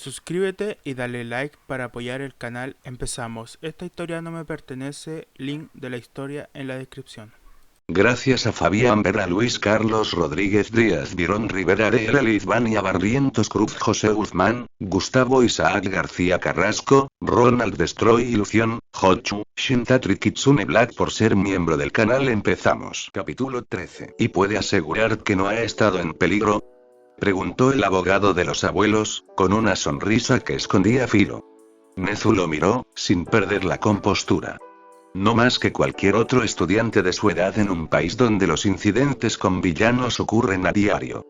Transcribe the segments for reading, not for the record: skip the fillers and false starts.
Suscríbete y dale like para apoyar el canal. Empezamos. Esta historia no me pertenece. Link de la historia en la descripción. Gracias a Fabián Vera, Luis Carlos Rodríguez Díaz, Virón Rivera Arela, Lizvania Barrientos Cruz, José Guzmán, Gustavo Isaac García Carrasco, Ronald Destroy Ilusión, Hochu, Shintatri Kitsune Black. Por ser miembro del canal empezamos. Capítulo 13. ¿Y puede asegurar que no ha estado en peligro?, preguntó el abogado de los abuelos, con una sonrisa que escondía filo. Nezu lo miró, sin perder la compostura. No más que cualquier otro estudiante de su edad en un país donde los incidentes con villanos ocurren a diario.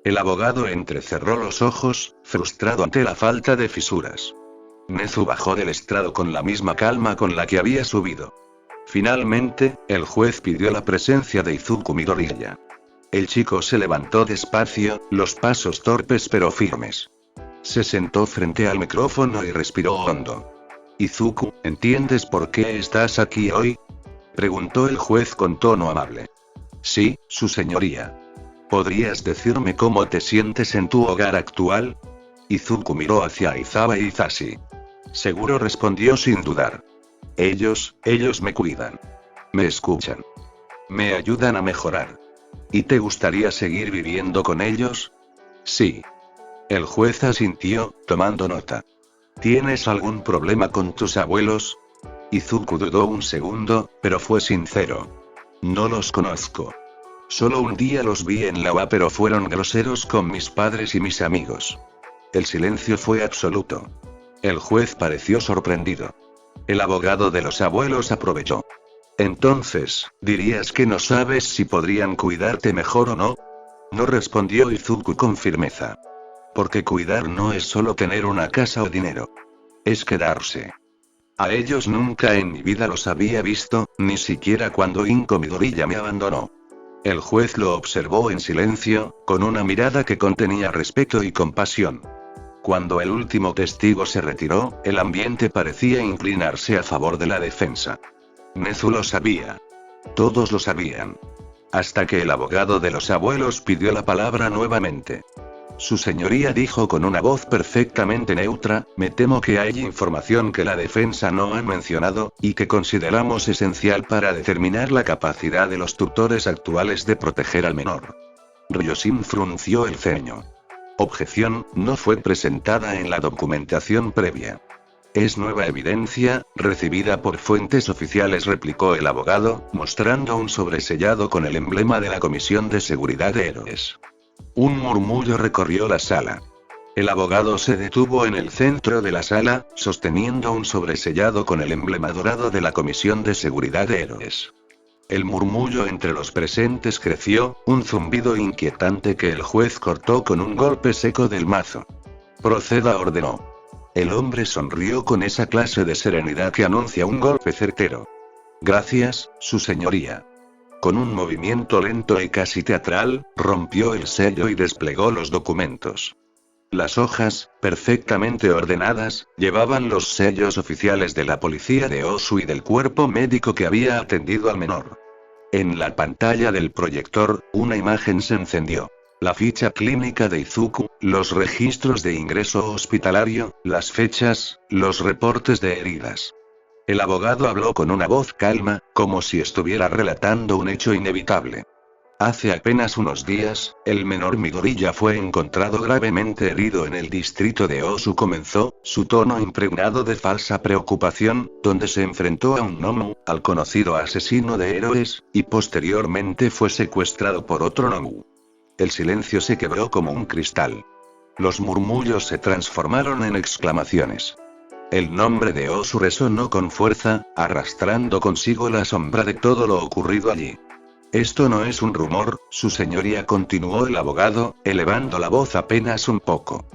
El abogado entrecerró los ojos, frustrado ante la falta de fisuras. Nezu bajó del estrado con la misma calma con la que había subido. Finalmente, el juez pidió la presencia de Izuku Midoriya. El chico se levantó despacio, los pasos torpes pero firmes. Se sentó frente al micrófono y respiró hondo. Izuku, ¿entiendes por qué estás aquí hoy?, preguntó el juez con tono amable. Sí, su señoría. ¿Podrías decirme cómo te sientes en tu hogar actual? Izuku miró hacia Aizawa y Hisashi. Seguro, respondió sin dudar. Ellos me cuidan. Me escuchan. Me ayudan a mejorar. ¿Y te gustaría seguir viviendo con ellos? Sí. El juez asintió, tomando nota. ¿Tienes algún problema con tus abuelos? Izuku dudó un segundo, pero fue sincero. No los conozco. Solo un día los vi en la UA, pero fueron groseros con mis padres y mis amigos. El silencio fue absoluto. El juez pareció sorprendido. El abogado de los abuelos aprovechó. Entonces, ¿dirías que no sabes si podrían cuidarte mejor o no? No, respondió Izuku con firmeza. Porque cuidar no es solo tener una casa o dinero. Es quedarse. A ellos nunca en mi vida los había visto, ni siquiera cuando Inko Midoriya me abandonó. El juez lo observó en silencio, con una mirada que contenía respeto y compasión. Cuando el último testigo se retiró, el ambiente parecía inclinarse a favor de la defensa. Nezu lo sabía. Todos lo sabían. Hasta que el abogado de los abuelos pidió la palabra nuevamente. Su señoría, dijo con una voz perfectamente neutra, me temo que hay información que la defensa no ha mencionado, y que consideramos esencial para determinar la capacidad de los tutores actuales de proteger al menor. Ryoshin frunció el ceño. Objeción, no fue presentada en la documentación previa. Es nueva evidencia, recibida por fuentes oficiales, replicó el abogado, mostrando un sobresellado con el emblema de la Comisión de Seguridad de Héroes. Un murmullo recorrió la sala. El abogado se detuvo en el centro de la sala, sosteniendo un sobresellado con el emblema dorado de la Comisión de Seguridad de Héroes. El murmullo entre los presentes creció, un zumbido inquietante que el juez cortó con un golpe seco del mazo. Proceda, ordenó. El hombre sonrió con esa clase de serenidad que anuncia un golpe certero. Gracias, su señoría. Con un movimiento lento y casi teatral, rompió el sello y desplegó los documentos. Las hojas, perfectamente ordenadas, llevaban los sellos oficiales de la policía de Osu y del cuerpo médico que había atendido al menor. En la pantalla del proyector, una imagen se encendió. La ficha clínica de Izuku, los registros de ingreso hospitalario, las fechas, los reportes de heridas. El abogado habló con una voz calma, como si estuviera relatando un hecho inevitable. Hace apenas unos días, el menor Midoriya fue encontrado gravemente herido en el distrito de Osu, comenzó, su tono impregnado de falsa preocupación, donde se enfrentó a un Nomu, al conocido asesino de héroes, y posteriormente fue secuestrado por otro Nomu. El silencio se quebró como un cristal. Los murmullos se transformaron en exclamaciones. El nombre de Osu resonó con fuerza, arrastrando consigo la sombra de todo lo ocurrido allí. Esto no es un rumor, su señoría, continuó el abogado, elevando la voz apenas un poco.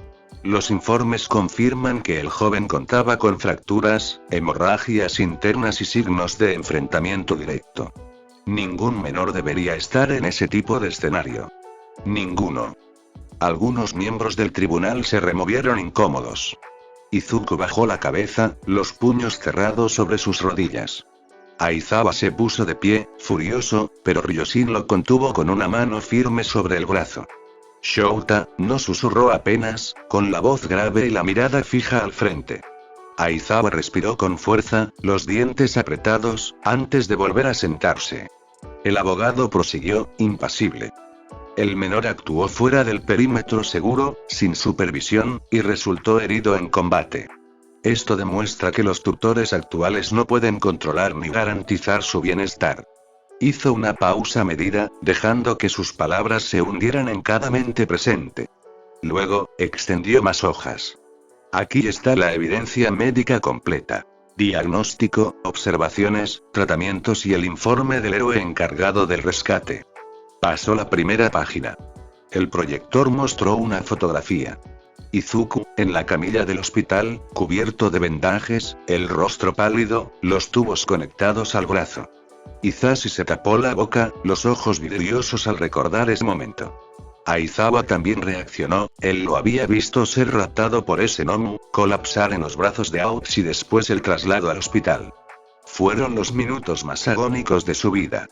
Los informes confirman que el joven contaba con fracturas, hemorragias internas y signos de enfrentamiento directo. Ningún menor debería estar en ese tipo de escenario. Ninguno. Algunos miembros del tribunal se removieron incómodos. Izuku bajó la cabeza, los puños cerrados sobre sus rodillas. Aizawa se puso de pie, furioso, pero Ryoshin lo contuvo con una mano firme sobre el brazo. Shouta, no susurró apenas, con la voz grave y la mirada fija al frente. Aizawa respiró con fuerza, los dientes apretados, antes de volver a sentarse. El abogado prosiguió, impasible. El menor actuó fuera del perímetro seguro, sin supervisión, y resultó herido en combate. Esto demuestra que los tutores actuales no pueden controlar ni garantizar su bienestar. Hizo una pausa medida, dejando que sus palabras se hundieran en cada mente presente. Luego, extendió más hojas. Aquí está la evidencia médica completa. Diagnóstico, observaciones, tratamientos y el informe del héroe encargado del rescate. Pasó la primera página. El proyector mostró una fotografía. Izuku, en la camilla del hospital, cubierto de vendajes, el rostro pálido, los tubos conectados al brazo. Hisashi se tapó la boca, los ojos vidriosos al recordar ese momento. Aizawa también reaccionó, él lo había visto ser raptado por ese Nomu, colapsar en los brazos de Aots y después el traslado al hospital. Fueron los minutos más agónicos de su vida.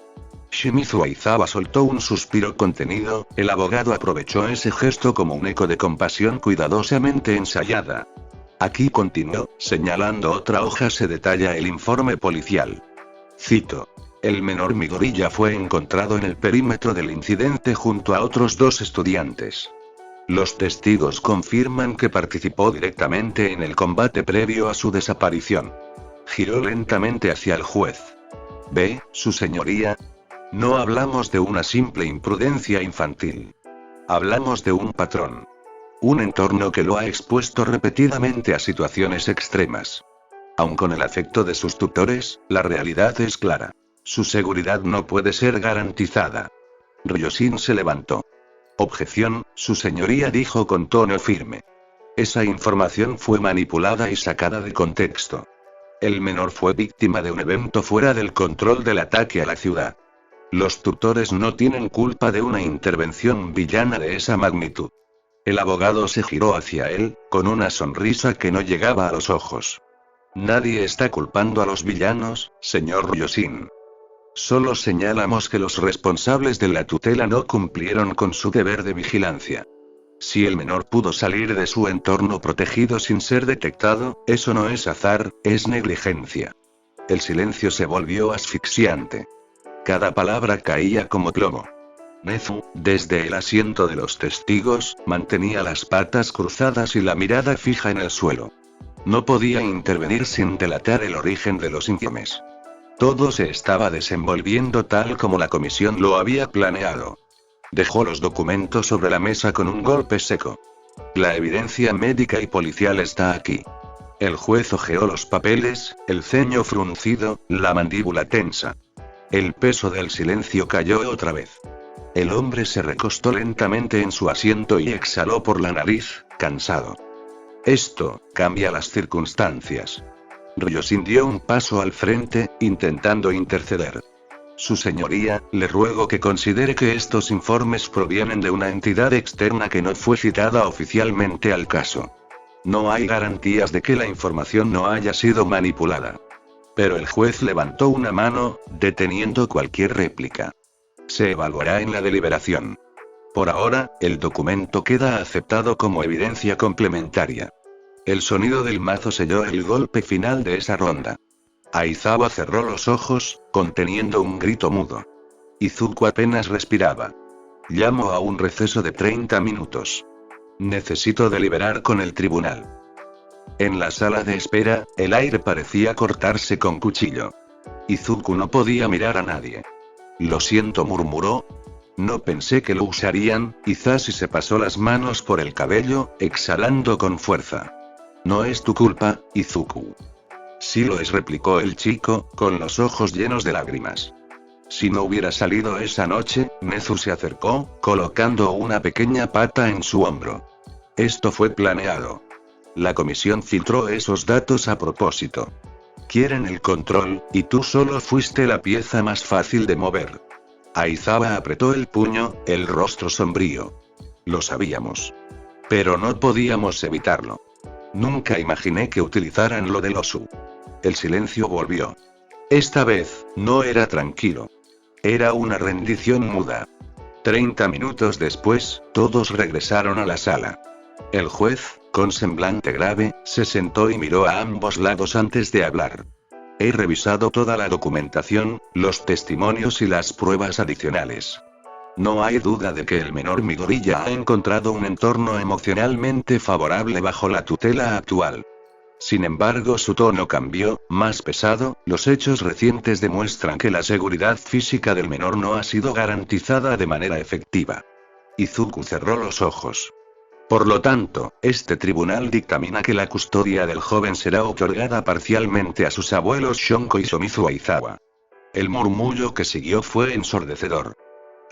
Shimizu Aizawa soltó un suspiro contenido, el abogado aprovechó ese gesto como un eco de compasión cuidadosamente ensayada. Aquí continuó, señalando otra hoja se detalla el informe policial. Cito. El menor Midoriya fue encontrado en el perímetro del incidente junto a otros 2 estudiantes. Los testigos confirman que participó directamente en el combate previo a su desaparición. Giró lentamente hacia el juez. ¿Ve, su señoría? No hablamos de una simple imprudencia infantil. Hablamos de un patrón. Un entorno que lo ha expuesto repetidamente a situaciones extremas. Aun con el afecto de sus tutores, la realidad es clara. Su seguridad no puede ser garantizada. Ryoshin se levantó. Objeción, su señoría dijo con tono firme. Esa información fue manipulada y sacada de contexto. El menor fue víctima de un evento fuera del control del ataque a la ciudad. Los tutores no tienen culpa de una intervención villana de esa magnitud. El abogado se giró hacia él, con una sonrisa que no llegaba a los ojos. Nadie está culpando a los villanos, señor Ryoshin. Solo señalamos que los responsables de la tutela no cumplieron con su deber de vigilancia. Si el menor pudo salir de su entorno protegido sin ser detectado, eso no es azar, es negligencia. El silencio se volvió asfixiante. Cada palabra caía como plomo. Nezu, desde el asiento de los testigos, mantenía las patas cruzadas y la mirada fija en el suelo. No podía intervenir sin delatar el origen de los infieles. Todo se estaba desenvolviendo tal como la comisión lo había planeado. Dejó los documentos sobre la mesa con un golpe seco. La evidencia médica y policial está aquí. El juez hojeó los papeles, el ceño fruncido, la mandíbula tensa. El peso del silencio cayó otra vez. El hombre se recostó lentamente en su asiento y exhaló por la nariz, cansado. Esto cambia las circunstancias. Ryoshin dio un paso al frente, intentando interceder. Su señoría, le ruego que considere que estos informes provienen de una entidad externa que no fue citada oficialmente al caso. No hay garantías de que la información no haya sido manipulada. Pero el juez levantó una mano, deteniendo cualquier réplica. Se evaluará en la deliberación. Por ahora, el documento queda aceptado como evidencia complementaria. El sonido del mazo selló el golpe final de esa ronda. Aizawa cerró los ojos, conteniendo un grito mudo. Izuku apenas respiraba. Llamo a un receso de 30 minutos. Necesito deliberar con el tribunal. En la sala de espera, el aire parecía cortarse con cuchillo. Izuku no podía mirar a nadie. Lo siento, murmuró. No pensé que lo usarían. Hisashi se pasó las manos por el cabello, exhalando con fuerza. No es tu culpa, Izuku. Sí lo es, replicó el chico, con los ojos llenos de lágrimas. Si no hubiera salido esa noche, Nezu se acercó, colocando una pequeña pata en su hombro. Esto fue planeado. La comisión filtró esos datos a propósito. Quieren el control, y tú solo fuiste la pieza más fácil de mover. Aizawa apretó el puño, el rostro sombrío. Lo sabíamos. Pero no podíamos evitarlo. Nunca imaginé que utilizaran lo del Osu. El silencio volvió. Esta vez, no era tranquilo. Era una rendición muda. 30 minutos después, todos regresaron a la sala. El juez, con semblante grave, se sentó y miró a ambos lados antes de hablar. He revisado toda la documentación, los testimonios y las pruebas adicionales. No hay duda de que el menor Midoriya ha encontrado un entorno emocionalmente favorable bajo la tutela actual. Sin embargo, su tono cambió, más pesado. Los hechos recientes demuestran que la seguridad física del menor no ha sido garantizada de manera efectiva. Izuku cerró los ojos. Por lo tanto, este tribunal dictamina que la custodia del joven será otorgada parcialmente a sus abuelos Shonko y Shimizu Aizawa. El murmullo que siguió fue ensordecedor.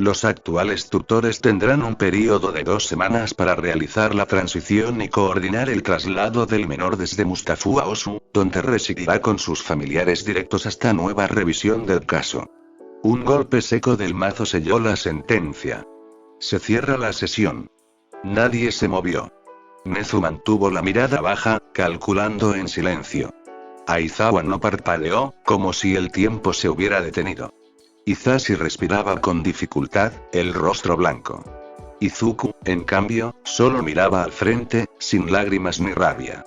Los actuales tutores tendrán un período de 2 semanas para realizar la transición y coordinar el traslado del menor desde Mustafu a Osu, donde residirá con sus familiares directos hasta nueva revisión del caso. Un golpe seco del mazo selló la sentencia. Se cierra la sesión. Nadie se movió. Nezu mantuvo la mirada baja, calculando en silencio. Aizawa no parpadeó, como si el tiempo se hubiera detenido. Hisashi respiraba con dificultad, el rostro blanco. Izuku, en cambio, solo miraba al frente, sin lágrimas ni rabia.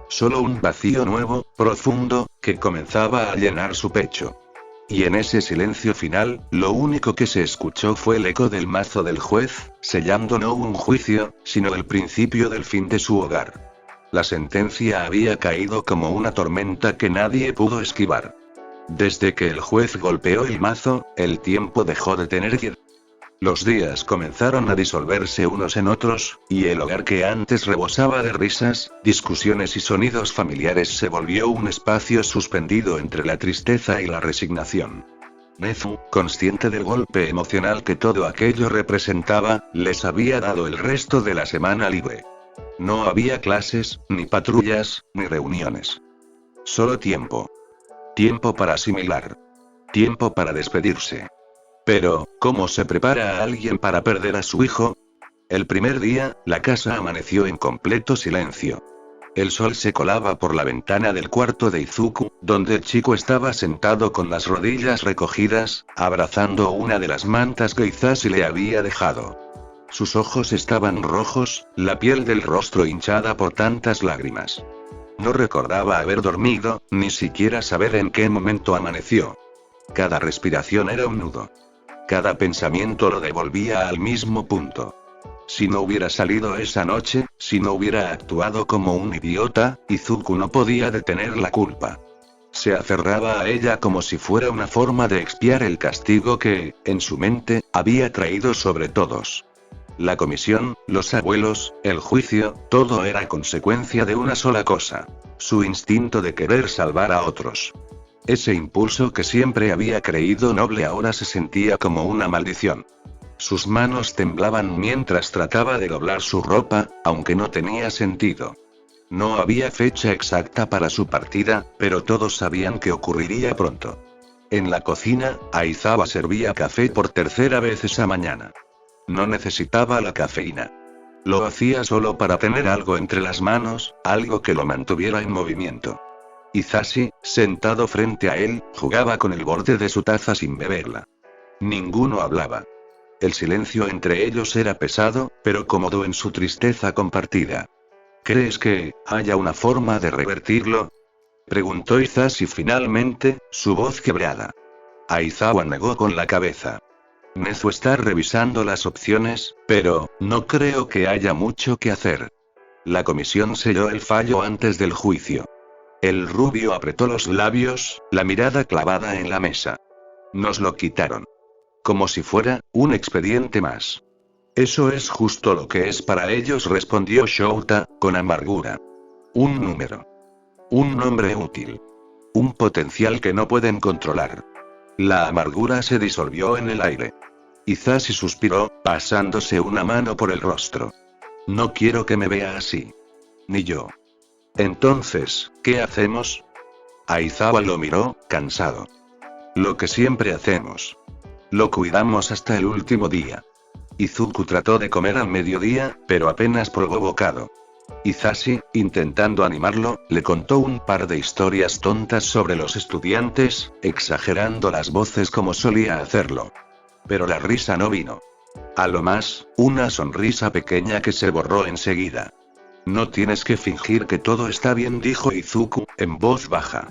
Solo un vacío nuevo, profundo, que comenzaba a llenar su pecho. Y en ese silencio final, lo único que se escuchó fue el eco del mazo del juez, sellando no un juicio, sino el principio del fin de su hogar. La sentencia había caído como una tormenta que nadie pudo esquivar. Desde que el juez golpeó el mazo, el tiempo dejó de tener que... Los días comenzaron a disolverse unos en otros, y el hogar que antes rebosaba de risas, discusiones y sonidos familiares se volvió un espacio suspendido entre la tristeza y la resignación. Nezu, consciente del golpe emocional que todo aquello representaba, les había dado el resto de la semana libre. No había clases, ni patrullas, ni reuniones. Solo tiempo. Tiempo para asimilar. Tiempo para despedirse. Pero, ¿cómo se prepara a alguien para perder a su hijo? El primer día, la casa amaneció en completo silencio. El sol se colaba por la ventana del cuarto de Izuku, donde el chico estaba sentado con las rodillas recogidas, abrazando una de las mantas que Hisashi le había dejado. Sus ojos estaban rojos, la piel del rostro hinchada por tantas lágrimas. No recordaba haber dormido, ni siquiera saber en qué momento amaneció. Cada respiración era un nudo. Cada pensamiento lo devolvía al mismo punto. Si no hubiera salido esa noche, si no hubiera actuado como un idiota, Izuku no podía detener la culpa. Se aferraba a ella como si fuera una forma de expiar el castigo que, en su mente, había traído sobre todos. La comisión, los abuelos, el juicio, todo era consecuencia de una sola cosa: su instinto de querer salvar a otros. Ese impulso que siempre había creído noble ahora se sentía como una maldición. Sus manos temblaban mientras trataba de doblar su ropa, aunque no tenía sentido. No había fecha exacta para su partida, pero todos sabían que ocurriría pronto. En la cocina, Aizawa servía café por tercera vez esa mañana. No necesitaba la cafeína. Lo hacía solo para tener algo entre las manos, algo que lo mantuviera en movimiento. Hisashi, sentado frente a él, jugaba con el borde de su taza sin beberla. Ninguno hablaba. El silencio entre ellos era pesado, pero cómodo en su tristeza compartida. ¿Crees que haya una forma de revertirlo?, preguntó Hisashi finalmente, su voz quebrada. Aizawa negó con la cabeza. Nezu está revisando las opciones, pero no creo que haya mucho que hacer. La comisión selló el fallo antes del juicio. El rubio apretó los labios, la mirada clavada en la mesa. Nos lo quitaron. Como si fuera un expediente más. Eso es justo lo que es para ellos, respondió Shouta, con amargura. Un número. Un nombre útil. Un potencial que no pueden controlar. La amargura se disolvió en el aire. Hisashi suspiró, pasándose una mano por el rostro. No quiero que me vea así. Ni yo. Entonces, ¿qué hacemos? Aizawa lo miró, cansado. Lo que siempre hacemos. Lo cuidamos hasta el último día. Izuku trató de comer al mediodía, pero apenas probó bocado. Hisashi, intentando animarlo, le contó un par de historias tontas sobre los estudiantes, exagerando las voces como solía hacerlo. Pero la risa no vino. A lo más, una sonrisa pequeña que se borró enseguida. No tienes que fingir que todo está bien, dijo Izuku, en voz baja.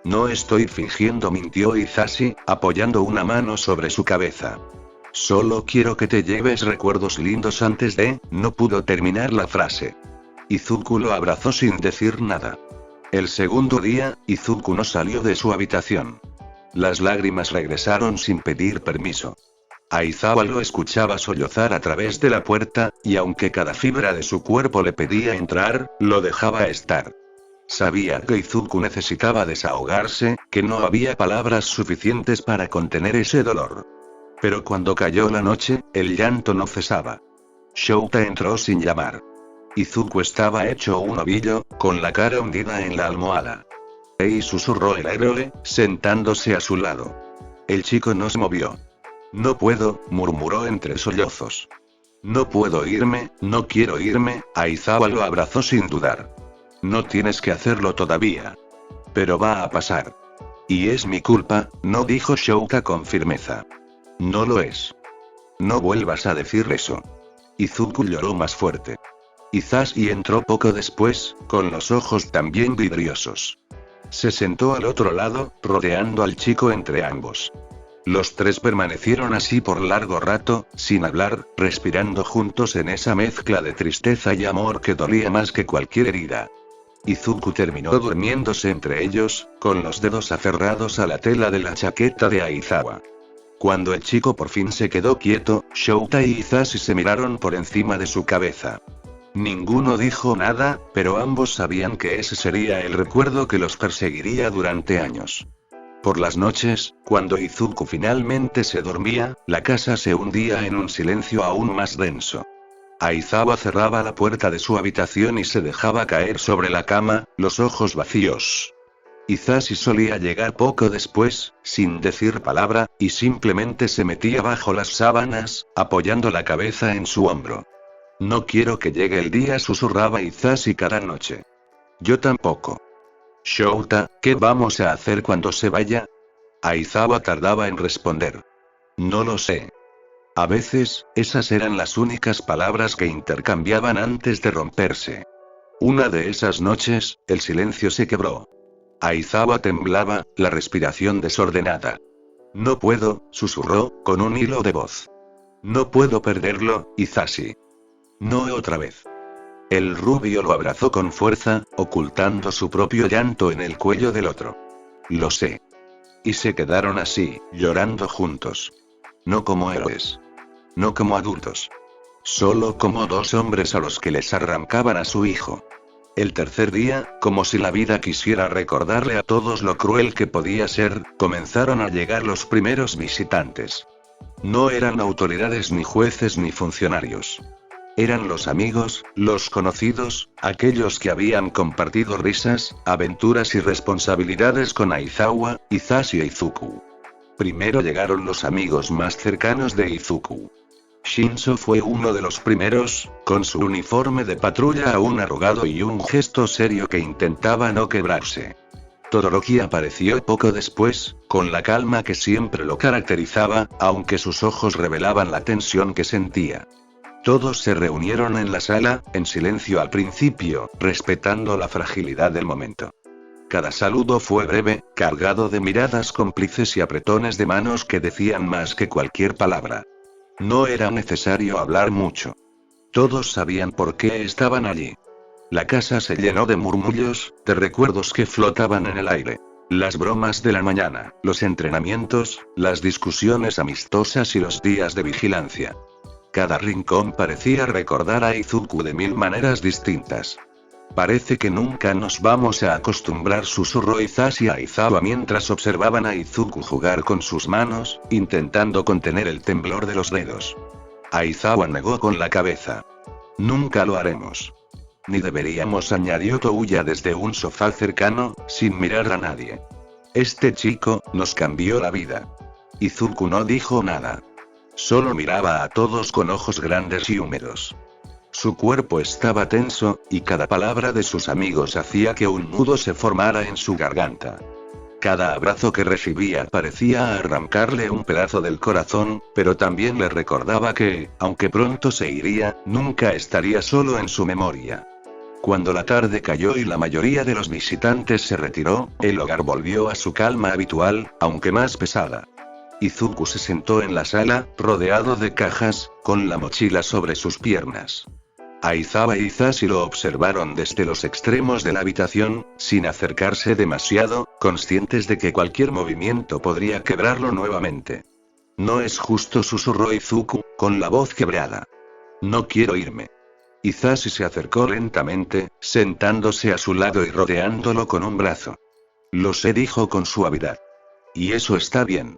No estoy fingiendo, mintió Hisashi, apoyando una mano sobre su cabeza. Solo quiero que te lleves recuerdos lindos antes de... No pudo terminar la frase. Izuku lo abrazó sin decir nada. El segundo día, Izuku no salió de su habitación. Las lágrimas regresaron sin pedir permiso. Aizawa lo escuchaba sollozar a través de la puerta, y aunque cada fibra de su cuerpo le pedía entrar, lo dejaba estar. Sabía que Izuku necesitaba desahogarse, que no había palabras suficientes para contener ese dolor. Pero cuando cayó la noche, el llanto no cesaba. Shouta entró sin llamar. Izuku estaba hecho un ovillo, con la cara hundida en la almohada. Ei, susurró el héroe, sentándose a su lado. El chico no se movió. No puedo, murmuró entre sollozos. No puedo irme, no quiero irme. Aizawa lo abrazó sin dudar. No tienes que hacerlo todavía. Pero va a pasar. Y es mi culpa, no, dijo Shouta con firmeza. No lo es. No vuelvas a decir eso. Izuku lloró más fuerte. Hisashi entró poco después, con los ojos también vidriosos. Se sentó al otro lado, rodeando al chico entre ambos. Los tres permanecieron así por largo rato, sin hablar, respirando juntos en esa mezcla de tristeza y amor que dolía más que cualquier herida. Izuku terminó durmiéndose entre ellos, con los dedos aferrados a la tela de la chaqueta de Aizawa. Cuando el chico por fin se quedó quieto, Shouta y Hisashi se miraron por encima de su cabeza. Ninguno dijo nada, pero ambos sabían que ese sería el recuerdo que los perseguiría durante años. Por las noches, cuando Izuku finalmente se dormía, la casa se hundía en un silencio aún más denso. Aizawa cerraba la puerta de su habitación y se dejaba caer sobre la cama, los ojos vacíos. Hisashi solía llegar poco después, sin decir palabra, y simplemente se metía bajo las sábanas, apoyando la cabeza en su hombro. No quiero que llegue el día, susurraba Hisashi cada noche. Yo tampoco. Shouta, ¿qué vamos a hacer cuando se vaya? Aizawa tardaba en responder. No lo sé. A veces, esas eran las únicas palabras que intercambiaban antes de romperse. Una de esas noches, el silencio se quebró. Aizawa temblaba, la respiración desordenada. No puedo, susurró, con un hilo de voz. No puedo perderlo, Hisashi. No otra vez. El rubio lo abrazó con fuerza, ocultando su propio llanto en el cuello del otro. Lo sé. Y se quedaron así, llorando juntos. No como héroes. No como adultos. Solo como dos hombres a los que les arrancaban a su hijo. El tercer día, como si la vida quisiera recordarle a todos lo cruel que podía ser, comenzaron a llegar los primeros visitantes. No eran autoridades ni jueces ni funcionarios. Eran los amigos, los conocidos, aquellos que habían compartido risas, aventuras y responsabilidades con Aizawa, Hisashi e Izuku. Primero llegaron los amigos más cercanos de Izuku. Shinso fue uno de los primeros, con su uniforme de patrulla aún arrugado y un gesto serio que intentaba no quebrarse. Todoroki apareció poco después, con la calma que siempre lo caracterizaba, aunque sus ojos revelaban la tensión que sentía. Todos se reunieron en la sala, en silencio al principio, respetando la fragilidad del momento. Cada saludo fue breve, cargado de miradas cómplices y apretones de manos que decían más que cualquier palabra. No era necesario hablar mucho. Todos sabían por qué estaban allí. La casa se llenó de murmullos, de recuerdos que flotaban en el aire. Las bromas de la mañana, los entrenamientos, las discusiones amistosas y los días de vigilancia. Cada rincón parecía recordar a Izuku de mil maneras distintas. Parece que nunca nos vamos a acostumbrar, susurró Hisashi a Aizawa mientras observaban a Izuku jugar con sus manos, intentando contener el temblor de los dedos. Aizawa negó con la cabeza. Nunca lo haremos. Ni deberíamos, añadió Touya desde un sofá cercano, sin mirar a nadie. Este chico nos cambió la vida. Izuku no dijo nada. Solo miraba a todos con ojos grandes y húmedos. Su cuerpo estaba tenso, y cada palabra de sus amigos hacía que un nudo se formara en su garganta. Cada abrazo que recibía parecía arrancarle un pedazo del corazón, pero también le recordaba que, aunque pronto se iría, nunca estaría solo en su memoria. Cuando la tarde cayó y la mayoría de los visitantes se retiró, el hogar volvió a su calma habitual, aunque más pesada. Izuku se sentó en la sala, rodeado de cajas, con la mochila sobre sus piernas. Aizawa y Hisashi lo observaron desde los extremos de la habitación, sin acercarse demasiado, conscientes de que cualquier movimiento podría quebrarlo nuevamente. No es justo, susurró Izuku, con la voz quebrada. No quiero irme. Hisashi se acercó lentamente, sentándose a su lado y rodeándolo con un brazo. Lo sé, dijo con suavidad. Y eso está bien.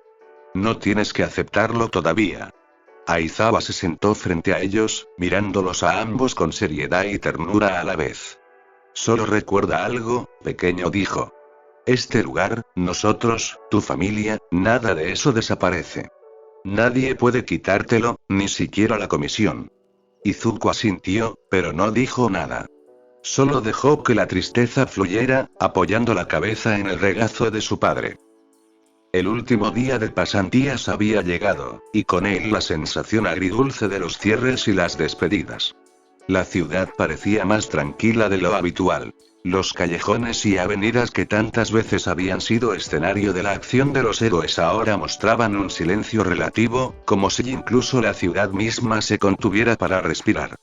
No tienes que aceptarlo todavía. Aizawa se sentó frente a ellos, mirándolos a ambos con seriedad y ternura a la vez. Solo recuerda algo, pequeño, dijo. Este lugar, nosotros, tu familia, nada de eso desaparece. Nadie puede quitártelo, ni siquiera la comisión. Izuku asintió, pero no dijo nada. Solo dejó que la tristeza fluyera, apoyando la cabeza en el regazo de su padre. El último día de pasantías había llegado, y con él la sensación agridulce de los cierres y las despedidas. La ciudad parecía más tranquila de lo habitual. Los callejones y avenidas que tantas veces habían sido escenario de la acción de los héroes ahora mostraban un silencio relativo, como si incluso la ciudad misma se contuviera para respirar.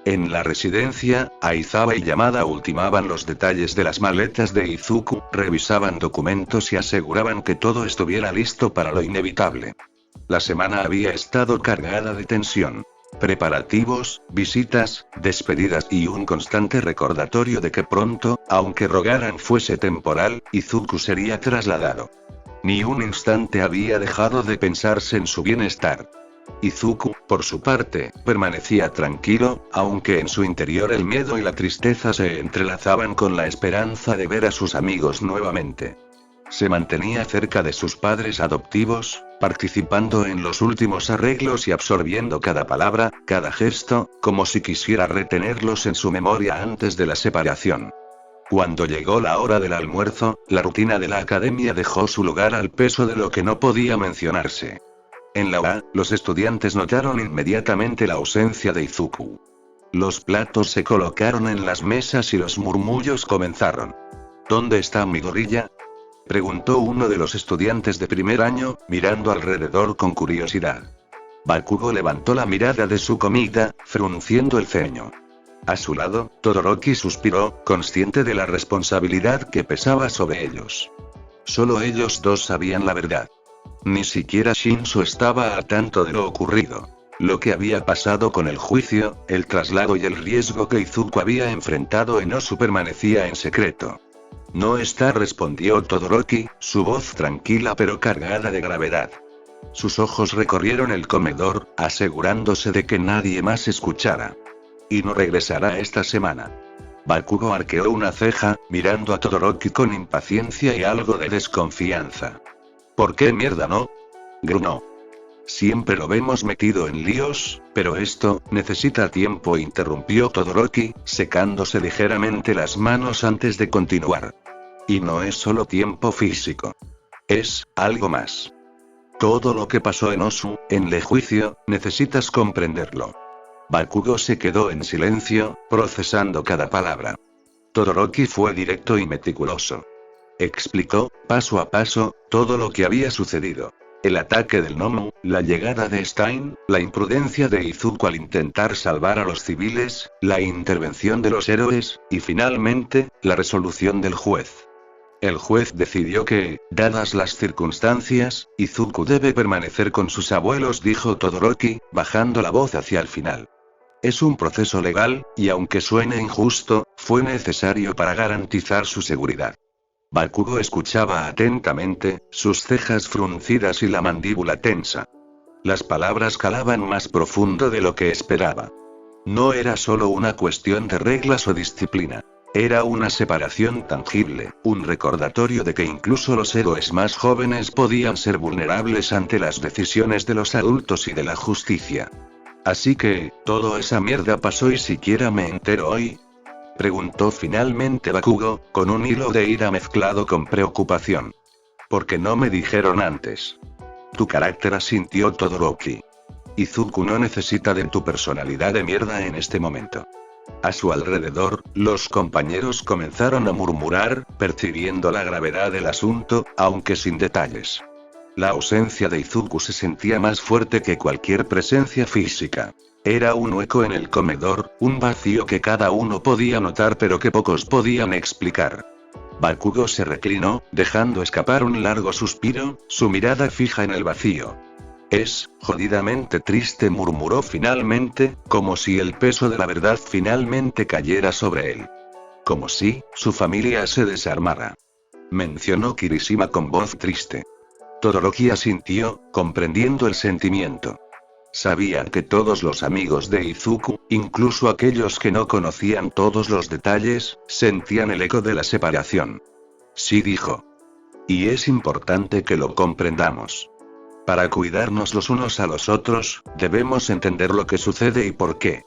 En la residencia, Aizawa y Yamada ultimaban los detalles de las maletas de Izuku, revisaban documentos y aseguraban que todo estuviera listo para lo inevitable. La semana había estado cargada de tensión. Preparativos, visitas, despedidas y un constante recordatorio de que pronto, aunque rogaran fuese temporal, Izuku sería trasladado. Ni un instante había dejado de pensarse en su bienestar. Izuku, por su parte, permanecía tranquilo, aunque en su interior el miedo y la tristeza se entrelazaban con la esperanza de ver a sus amigos nuevamente. Se mantenía cerca de sus padres adoptivos, participando en los últimos arreglos y absorbiendo cada palabra, cada gesto, como si quisiera retenerlos en su memoria antes de la separación. Cuando llegó la hora del almuerzo, la rutina de la academia dejó su lugar al peso de lo que no podía mencionarse. En la UA, los estudiantes notaron inmediatamente la ausencia de Izuku. Los platos se colocaron en las mesas y los murmullos comenzaron. ¿Dónde está Midoriya?, preguntó uno de los estudiantes de primer año, mirando alrededor con curiosidad. Bakugo levantó la mirada de su comida, frunciendo el ceño. A su lado, Todoroki suspiró, consciente de la responsabilidad que pesaba sobre ellos. Solo ellos dos sabían la verdad. Ni siquiera Shinzo estaba al tanto de lo ocurrido. Lo que había pasado con el juicio, el traslado y el riesgo que Izuku había enfrentado en Osu permanecía en secreto. No está, respondió Todoroki, su voz tranquila pero cargada de gravedad. Sus ojos recorrieron el comedor, asegurándose de que nadie más escuchara. Y no regresará esta semana. Bakugo arqueó una ceja, mirando a Todoroki con impaciencia y algo de desconfianza. ¿Por qué mierda no?, gruñó. Siempre lo vemos metido en líos, pero esto necesita tiempo, interrumpió Todoroki, secándose ligeramente las manos antes de continuar. Y no es solo tiempo físico. Es algo más. Todo lo que pasó en Osu, en el juicio, necesitas comprenderlo. Bakugo se quedó en silencio, procesando cada palabra. Todoroki fue directo y meticuloso. Explicó, paso a paso, todo lo que había sucedido. El ataque del Nomu, la llegada de Stein, la imprudencia de Izuku al intentar salvar a los civiles, la intervención de los héroes, y finalmente, la resolución del juez. El juez decidió que, dadas las circunstancias, Izuku debe permanecer con sus abuelos, dijo Todoroki, bajando la voz hacia el final. Es un proceso legal, y aunque suene injusto, fue necesario para garantizar su seguridad. Bakugo escuchaba atentamente, sus cejas fruncidas y la mandíbula tensa. Las palabras calaban más profundo de lo que esperaba. No era solo una cuestión de reglas o disciplina. Era una separación tangible, un recordatorio de que incluso los héroes más jóvenes podían ser vulnerables ante las decisiones de los adultos y de la justicia. Así que, ¿todo esa mierda pasó y siquiera me entero hoy?, preguntó finalmente Bakugo, con un hilo de ira mezclado con preocupación. ¿Por qué no me dijeron antes? Tu carácter, asintió Todoroki. Izuku no necesita de tu personalidad de mierda en este momento. A su alrededor, los compañeros comenzaron a murmurar, percibiendo la gravedad del asunto, aunque sin detalles. La ausencia de Izuku se sentía más fuerte que cualquier presencia física. Era un hueco en el comedor, un vacío que cada uno podía notar pero que pocos podían explicar. Bakugo se reclinó, dejando escapar un largo suspiro, su mirada fija en el vacío. Es jodidamente triste, murmuró finalmente, como si el peso de la verdad finalmente cayera sobre él. Como si su familia se desarmara. Mencionó Kirishima con voz triste. Todoroki asintió, comprendiendo el sentimiento. Sabía que todos los amigos de Izuku, incluso aquellos que no conocían todos los detalles, sentían el eco de la separación. Sí, dijo. Y es importante que lo comprendamos. Para cuidarnos los unos a los otros, debemos entender lo que sucede y por qué.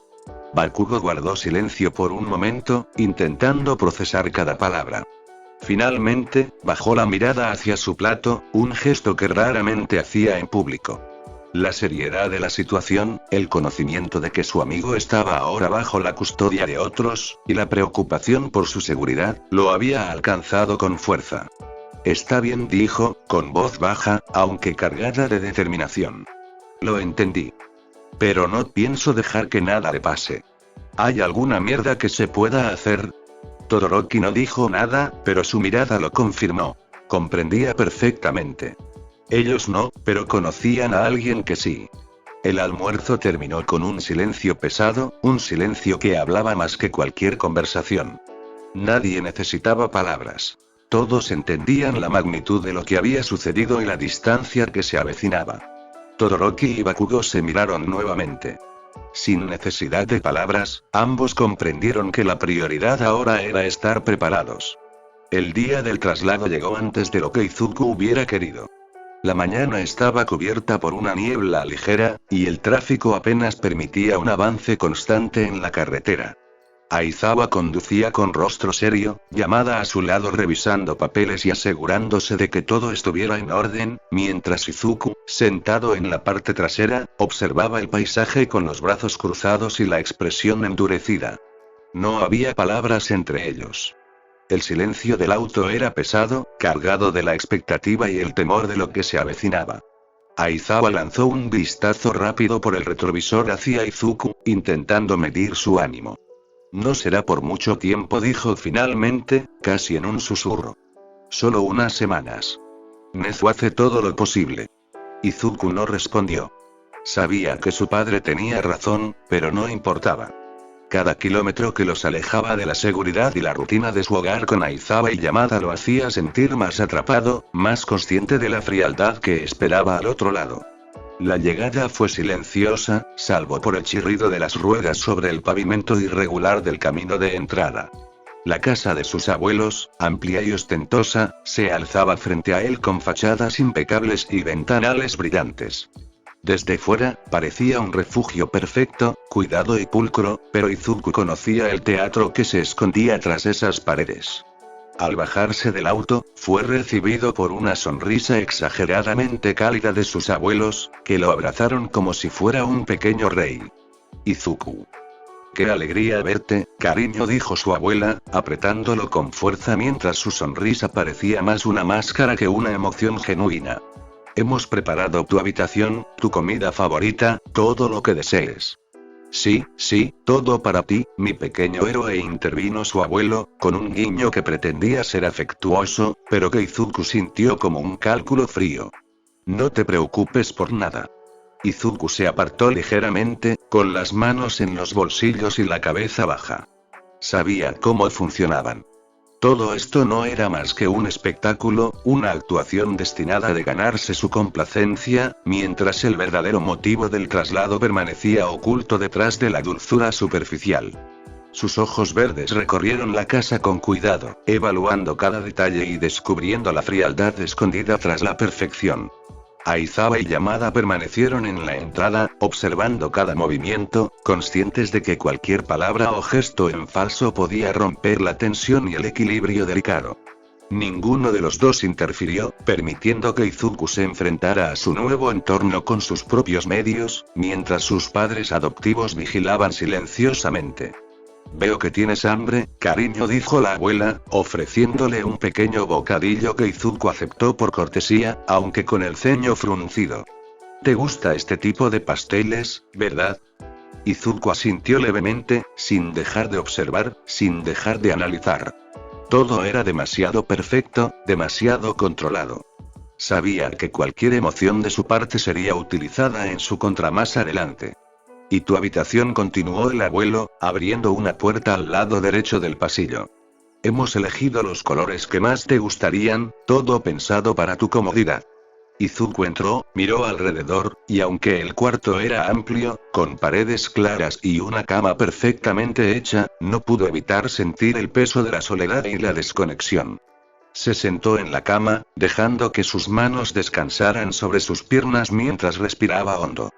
Bakugo guardó silencio por un momento, intentando procesar cada palabra. Finalmente, bajó la mirada hacia su plato, un gesto que raramente hacía en público. La seriedad de la situación, el conocimiento de que su amigo estaba ahora bajo la custodia de otros, y la preocupación por su seguridad, lo había alcanzado con fuerza. Está bien, dijo, con voz baja, aunque cargada de determinación. Lo entendí. Pero no pienso dejar que nada le pase. ¿Hay alguna mierda que se pueda hacer? Todoroki no dijo nada, pero su mirada lo confirmó. Comprendía perfectamente. Ellos no, pero conocían a alguien que sí. El almuerzo terminó con un silencio pesado, un silencio que hablaba más que cualquier conversación. Nadie necesitaba palabras. Todos entendían la magnitud de lo que había sucedido y la distancia que se avecinaba. Todoroki y Bakugo se miraron nuevamente. Sin necesidad de palabras, ambos comprendieron que la prioridad ahora era estar preparados. El día del traslado llegó antes de lo que Izuku hubiera querido. La mañana estaba cubierta por una niebla ligera, y el tráfico apenas permitía un avance constante en la carretera. Aizawa conducía con rostro serio, Yamada a su lado revisando papeles y asegurándose de que todo estuviera en orden, mientras Izuku, sentado en la parte trasera, observaba el paisaje con los brazos cruzados y la expresión endurecida. No había palabras entre ellos. El silencio del auto era pesado, cargado de la expectativa y el temor de lo que se avecinaba. Aizawa lanzó un vistazo rápido por el retrovisor hacia Izuku, intentando medir su ánimo. No será por mucho tiempo, dijo finalmente, casi en un susurro. Solo unas semanas. Nezu hace todo lo posible. Izuku no respondió. Sabía que su padre tenía razón, pero no importaba. Cada kilómetro que los alejaba de la seguridad y la rutina de su hogar con Aizawa y Yamada lo hacía sentir más atrapado, más consciente de la frialdad que esperaba al otro lado. La llegada fue silenciosa, salvo por el chirrido de las ruedas sobre el pavimento irregular del camino de entrada. La casa de sus abuelos, amplia y ostentosa, se alzaba frente a él con fachadas impecables y ventanales brillantes. Desde fuera, parecía un refugio perfecto, cuidado y pulcro, pero Izuku conocía el teatro que se escondía tras esas paredes. Al bajarse del auto, fue recibido por una sonrisa exageradamente cálida de sus abuelos, que lo abrazaron como si fuera un pequeño rey. Izuku. Qué alegría verte, cariño, dijo su abuela, apretándolo con fuerza mientras su sonrisa parecía más una máscara que una emoción genuina. Hemos preparado tu habitación, tu comida favorita, todo lo que desees. Sí, todo para ti, mi pequeño héroe, intervino su abuelo, con un guiño que pretendía ser afectuoso, pero que Izuku sintió como un cálculo frío. No te preocupes por nada. Izuku se apartó ligeramente, con las manos en los bolsillos y la cabeza baja. Sabía cómo funcionaban. Todo esto no era más que un espectáculo, una actuación destinada a ganarse su complacencia, mientras el verdadero motivo del traslado permanecía oculto detrás de la dulzura superficial. Sus ojos verdes recorrieron la casa con cuidado, evaluando cada detalle y descubriendo la frialdad escondida tras la perfección. Aizawa y Yamada permanecieron en la entrada, observando cada movimiento, conscientes de que cualquier palabra o gesto en falso podía romper la tensión y el equilibrio delicado. Ninguno de los dos interfirió, permitiendo que Izuku se enfrentara a su nuevo entorno con sus propios medios, mientras sus padres adoptivos vigilaban silenciosamente. Veo que tienes hambre, cariño, dijo la abuela, ofreciéndole un pequeño bocadillo que Izuku aceptó por cortesía, aunque con el ceño fruncido. ¿Te gusta este tipo de pasteles, verdad? Izuku asintió levemente, sin dejar de observar, sin dejar de analizar. Todo era demasiado perfecto, demasiado controlado. Sabía que cualquier emoción de su parte sería utilizada en su contra más adelante. ¿Y tu habitación?, continuó el abuelo, abriendo una puerta al lado derecho del pasillo. Hemos elegido los colores que más te gustarían, todo pensado para tu comodidad. Izuku entró, miró alrededor, y aunque el cuarto era amplio, con paredes claras y una cama perfectamente hecha, no pudo evitar sentir el peso de la soledad y la desconexión. Se sentó en la cama, dejando que sus manos descansaran sobre sus piernas mientras respiraba hondo.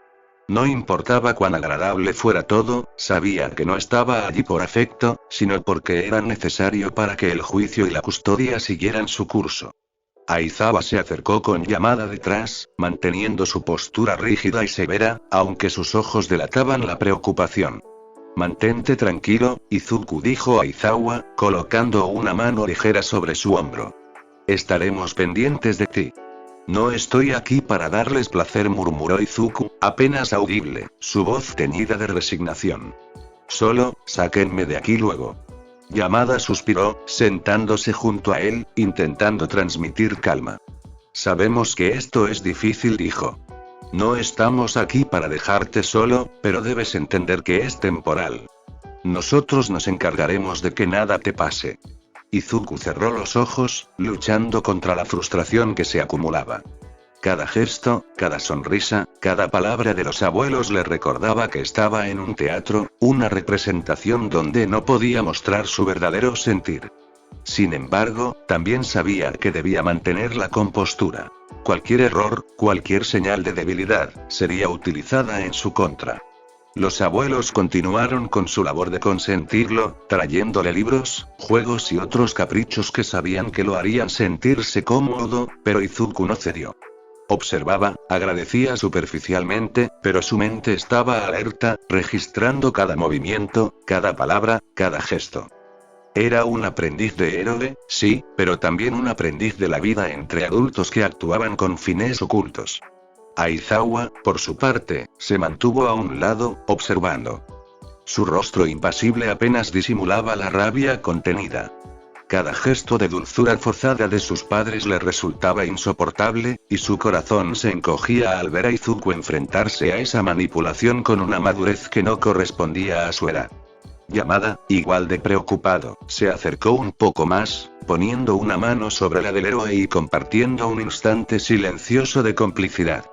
No importaba cuán agradable fuera todo, sabía que no estaba allí por afecto, sino porque era necesario para que el juicio y la custodia siguieran su curso. Aizawa se acercó con Yamada detrás, manteniendo su postura rígida y severa, aunque sus ojos delataban la preocupación. Mantente tranquilo, Izuku, dijo Aizawa, colocando una mano ligera sobre su hombro. Estaremos pendientes de ti. No estoy aquí para darles placer, murmuró Izuku, apenas audible, su voz teñida de resignación. Solo, sáquenme de aquí luego. Yamada suspiró, sentándose junto a él, intentando transmitir calma. Sabemos que esto es difícil, dijo. No estamos aquí para dejarte solo, pero debes entender que es temporal. Nosotros nos encargaremos de que nada te pase. Izuku cerró los ojos, luchando contra la frustración que se acumulaba. Cada gesto, cada sonrisa, cada palabra de los abuelos le recordaba que estaba en un teatro, una representación donde no podía mostrar su verdadero sentir. Sin embargo, también sabía que debía mantener la compostura. Cualquier error, cualquier señal de debilidad, sería utilizada en su contra. Los abuelos continuaron con su labor de consentirlo, trayéndole libros, juegos y otros caprichos que sabían que lo harían sentirse cómodo, pero Izuku no cedió. Observaba, agradecía superficialmente, pero su mente estaba alerta, registrando cada movimiento, cada palabra, cada gesto. Era un aprendiz de héroe, sí, pero también un aprendiz de la vida entre adultos que actuaban con fines ocultos. Aizawa, por su parte, se mantuvo a un lado, observando. Su rostro impasible apenas disimulaba la rabia contenida. Cada gesto de dulzura forzada de sus padres le resultaba insoportable, y su corazón se encogía al ver a Izuku enfrentarse a esa manipulación con una madurez que no correspondía a su edad. Yamada, igual de preocupado, se acercó un poco más, poniendo una mano sobre la del héroe y compartiendo un instante silencioso de complicidad.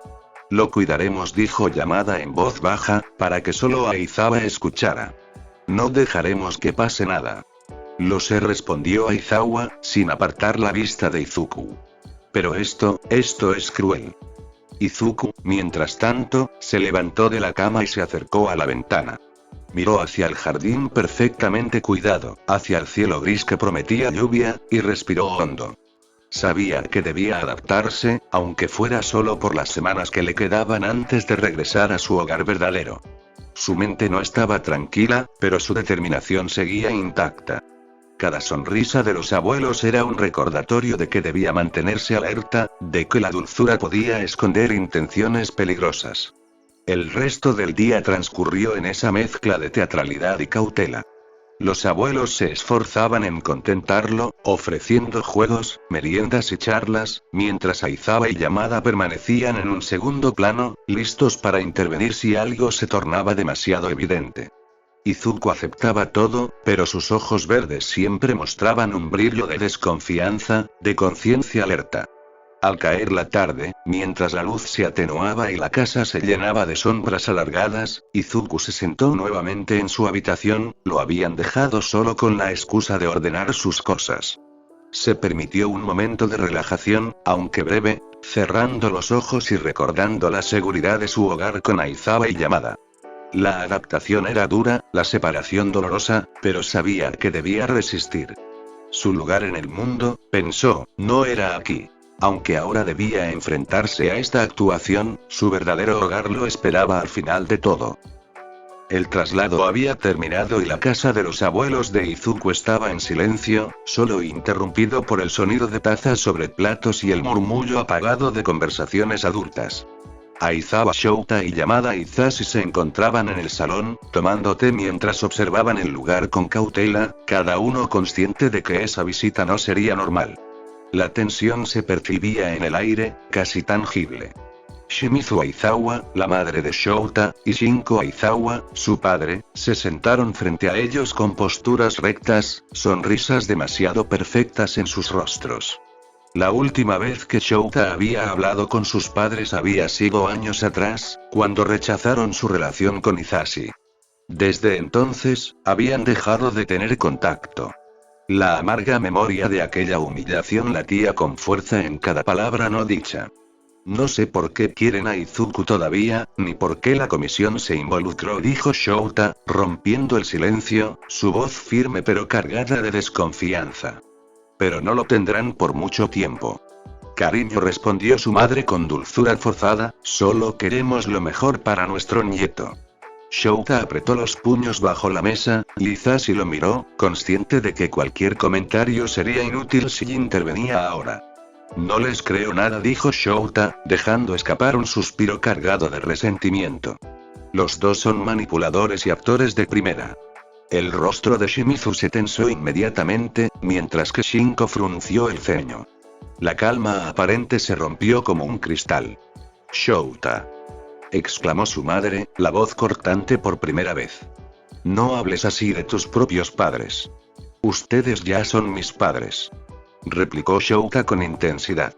Lo cuidaremos, dijo Yamada en voz baja, para que solo Aizawa escuchara. No dejaremos que pase nada. Lo sé, respondió Aizawa, sin apartar la vista de Izuku. Pero esto es cruel. Izuku, mientras tanto, se levantó de la cama y se acercó a la ventana. Miró hacia el jardín perfectamente cuidado, hacia el cielo gris que prometía lluvia, y respiró hondo. Sabía que debía adaptarse, aunque fuera solo por las semanas que le quedaban antes de regresar a su hogar verdadero. Su mente no estaba tranquila, pero su determinación seguía intacta. Cada sonrisa de los abuelos era un recordatorio de que debía mantenerse alerta, de que la dulzura podía esconder intenciones peligrosas. El resto del día transcurrió en esa mezcla de teatralidad y cautela. Los abuelos se esforzaban en contentarlo, ofreciendo juegos, meriendas y charlas, mientras Aizawa y Yamada permanecían en un segundo plano, listos para intervenir si algo se tornaba demasiado evidente. Izuku aceptaba todo, pero sus ojos verdes siempre mostraban un brillo de desconfianza, de conciencia alerta. Al caer la tarde, mientras la luz se atenuaba y la casa se llenaba de sombras alargadas, Izuku se sentó nuevamente en su habitación, lo habían dejado solo con la excusa de ordenar sus cosas. Se permitió un momento de relajación, aunque breve, cerrando los ojos y recordando la seguridad de su hogar con Aizawa y Yamada. La adaptación era dura, la separación dolorosa, pero sabía que debía resistir. Su lugar en el mundo, pensó, no era aquí. Aunque ahora debía enfrentarse a esta actuación, su verdadero hogar lo esperaba al final de todo. El traslado había terminado y la casa de los abuelos de Izuku estaba en silencio, solo interrumpido por el sonido de tazas sobre platos y el murmullo apagado de conversaciones adultas. Aizawa Shouta y Yamada Izashi se encontraban en el salón, tomando té mientras observaban el lugar con cautela, cada uno consciente de que esa visita no sería normal. La tensión se percibía en el aire, casi tangible. Shimizu Aizawa, la madre de Shouta, y Shinko Aizawa, su padre, se sentaron frente a ellos con posturas rectas, sonrisas demasiado perfectas en sus rostros. La última vez que Shouta había hablado con sus padres había sido años atrás, cuando rechazaron su relación con Izashi. Desde entonces, habían dejado de tener contacto. La amarga memoria de aquella humillación latía con fuerza en cada palabra no dicha. No sé por qué quieren a Izuku todavía, ni por qué la comisión se involucró, dijo Shouta, rompiendo el silencio, su voz firme pero cargada de desconfianza. Pero no lo tendrán por mucho tiempo. Cariño, respondió su madre con dulzura forzada, solo queremos lo mejor para nuestro nieto. Shouta apretó los puños bajo la mesa, y Izashi lo miró, consciente de que cualquier comentario sería inútil si intervenía ahora. No les creo nada, dijo Shouta, dejando escapar un suspiro cargado de resentimiento. Los dos son manipuladores y actores de primera. El rostro de Shimizu se tensó inmediatamente, mientras que Shinko frunció el ceño. La calma aparente se rompió como un cristal. Shouta, exclamó su madre, la voz cortante por primera vez. No hables así de tus propios padres. Ustedes ya son mis padres, replicó Shouta con intensidad.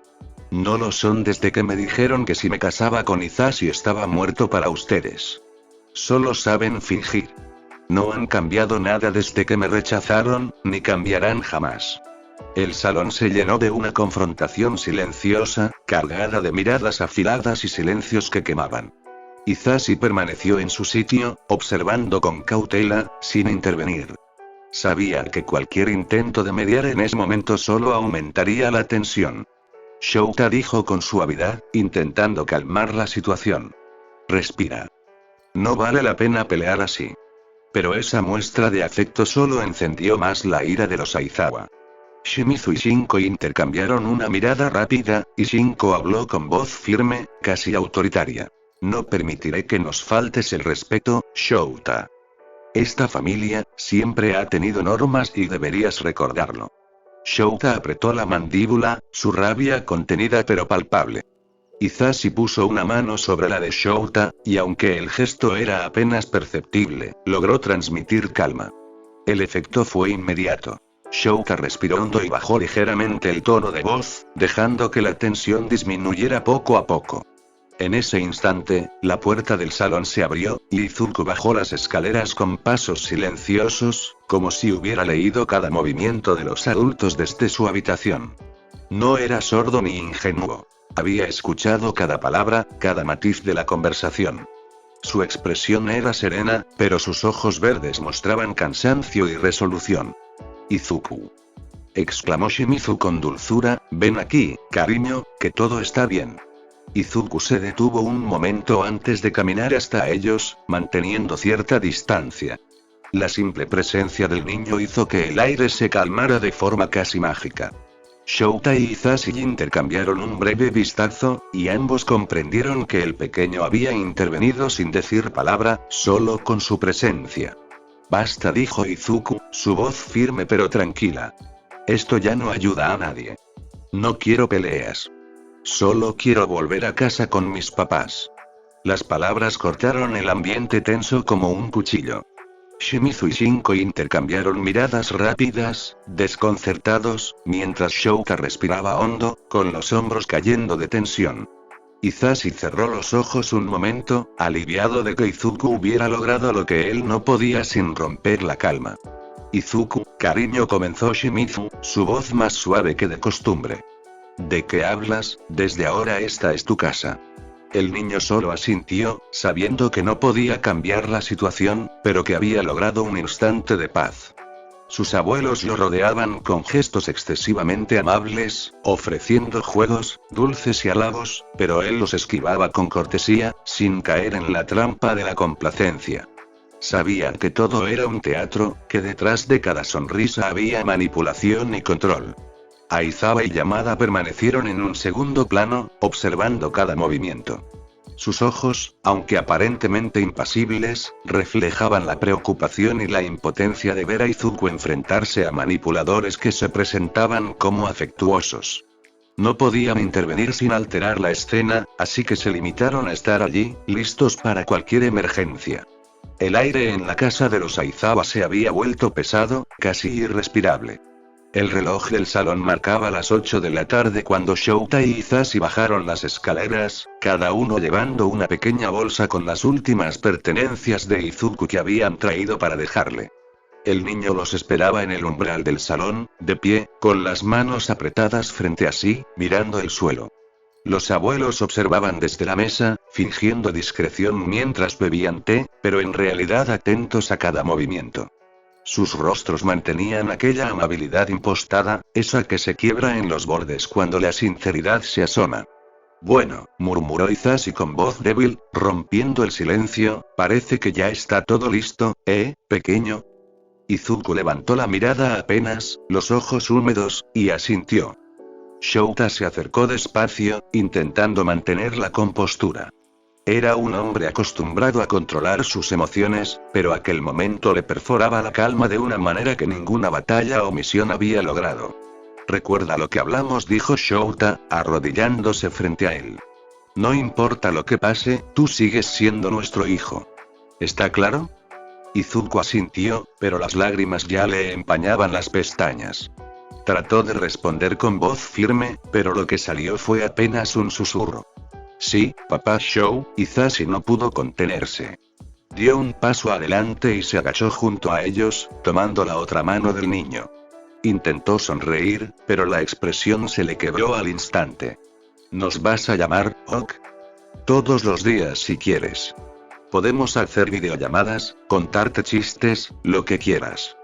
No lo son desde que me dijeron que si me casaba con Izashi estaba muerto para ustedes. Solo saben fingir. No han cambiado nada desde que me rechazaron, ni cambiarán jamás. El salón se llenó de una confrontación silenciosa, cargada de miradas afiladas y silencios que quemaban. Izashi permaneció en su sitio, observando con cautela, sin intervenir. Sabía que cualquier intento de mediar en ese momento solo aumentaría la tensión. Shouta dijo con suavidad, intentando calmar la situación. Respira. No vale la pena pelear así. Pero esa muestra de afecto solo encendió más la ira de los Aizawa. Shimizu y Shinko intercambiaron una mirada rápida, y Shinko habló con voz firme, casi autoritaria. No permitiré que nos faltes el respeto, Shouta. Esta familia siempre ha tenido normas y deberías recordarlo. Shouta apretó la mandíbula, su rabia contenida pero palpable. Izashi puso una mano sobre la de Shouta, y aunque el gesto era apenas perceptible, logró transmitir calma. El efecto fue inmediato. Shouta respiró hondo y bajó ligeramente el tono de voz, dejando que la tensión disminuyera poco a poco. En ese instante, la puerta del salón se abrió, y Izuku bajó las escaleras con pasos silenciosos, como si hubiera leído cada movimiento de los adultos desde su habitación. No era sordo ni ingenuo. Había escuchado cada palabra, cada matiz de la conversación. Su expresión era serena, pero sus ojos verdes mostraban cansancio y resolución. Izuku, exclamó Shimizu con dulzura, ven aquí, cariño, que todo está bien. Izuku se detuvo un momento antes de caminar hasta ellos, manteniendo cierta distancia. La simple presencia del niño hizo que el aire se calmara de forma casi mágica. Shouta y Izashi intercambiaron un breve vistazo, y ambos comprendieron que el pequeño había intervenido sin decir palabra, solo con su presencia. Basta, dijo Izuku, su voz firme pero tranquila. Esto ya no ayuda a nadie. No quiero peleas. Solo quiero volver a casa con mis papás. Las palabras cortaron el ambiente tenso como un cuchillo. Shimizu y Shinko intercambiaron miradas rápidas, desconcertados, mientras Shouta respiraba hondo, con los hombros cayendo de tensión. Izashi cerró los ojos un momento, aliviado de que Izuku hubiera logrado lo que él no podía sin romper la calma. Izuku, cariño, comenzó Shimizu, su voz más suave que de costumbre. ¿De qué hablas? Desde ahora esta es tu casa. El niño solo asintió, sabiendo que no podía cambiar la situación, pero que había logrado un instante de paz. Sus abuelos lo rodeaban con gestos excesivamente amables, ofreciendo juegos, dulces y halagos, pero él los esquivaba con cortesía, sin caer en la trampa de la complacencia. Sabían que todo era un teatro, que detrás de cada sonrisa había manipulación y control. Aizawa y Yamada permanecieron en un segundo plano, observando cada movimiento. Sus ojos, aunque aparentemente impasibles, reflejaban la preocupación y la impotencia de ver a Izuku enfrentarse a manipuladores que se presentaban como afectuosos. No podían intervenir sin alterar la escena, así que se limitaron a estar allí, listos para cualquier emergencia. El aire en la casa de los Aizawa se había vuelto pesado, casi irrespirable. El reloj del salón marcaba las 8 de la tarde cuando Shouta y Hisashi bajaron las escaleras, cada uno llevando una pequeña bolsa con las últimas pertenencias de Izuku que habían traído para dejarle. El niño los esperaba en el umbral del salón, de pie, con las manos apretadas frente a sí, mirando el suelo. Los abuelos observaban desde la mesa, fingiendo discreción mientras bebían té, pero en realidad atentos a cada movimiento. Sus rostros mantenían aquella amabilidad impostada, esa que se quiebra en los bordes cuando la sinceridad se asoma. Bueno, murmuró Hisashi con voz débil, rompiendo el silencio, parece que ya está todo listo, pequeño. Izuku levantó la mirada apenas, los ojos húmedos, y asintió. Shouta se acercó despacio, intentando mantener la compostura. Era un hombre acostumbrado a controlar sus emociones, pero aquel momento le perforaba la calma de una manera que ninguna batalla o misión había logrado. Recuerda lo que hablamos, dijo Shouta, arrodillándose frente a él. No importa lo que pase, tú sigues siendo nuestro hijo. ¿Está claro? Izuku asintió, pero las lágrimas ya le empañaban las pestañas. Trató de responder con voz firme, pero lo que salió fue apenas un susurro. Sí, papá Shou. Hisashi no pudo contenerse. Dio un paso adelante y se agachó junto a ellos, tomando la otra mano del niño. Intentó sonreír, pero la expresión se le quebró al instante. ¿Nos vas a llamar, Ok? Todos los días si quieres. Podemos hacer videollamadas, contarte chistes, lo que quieras.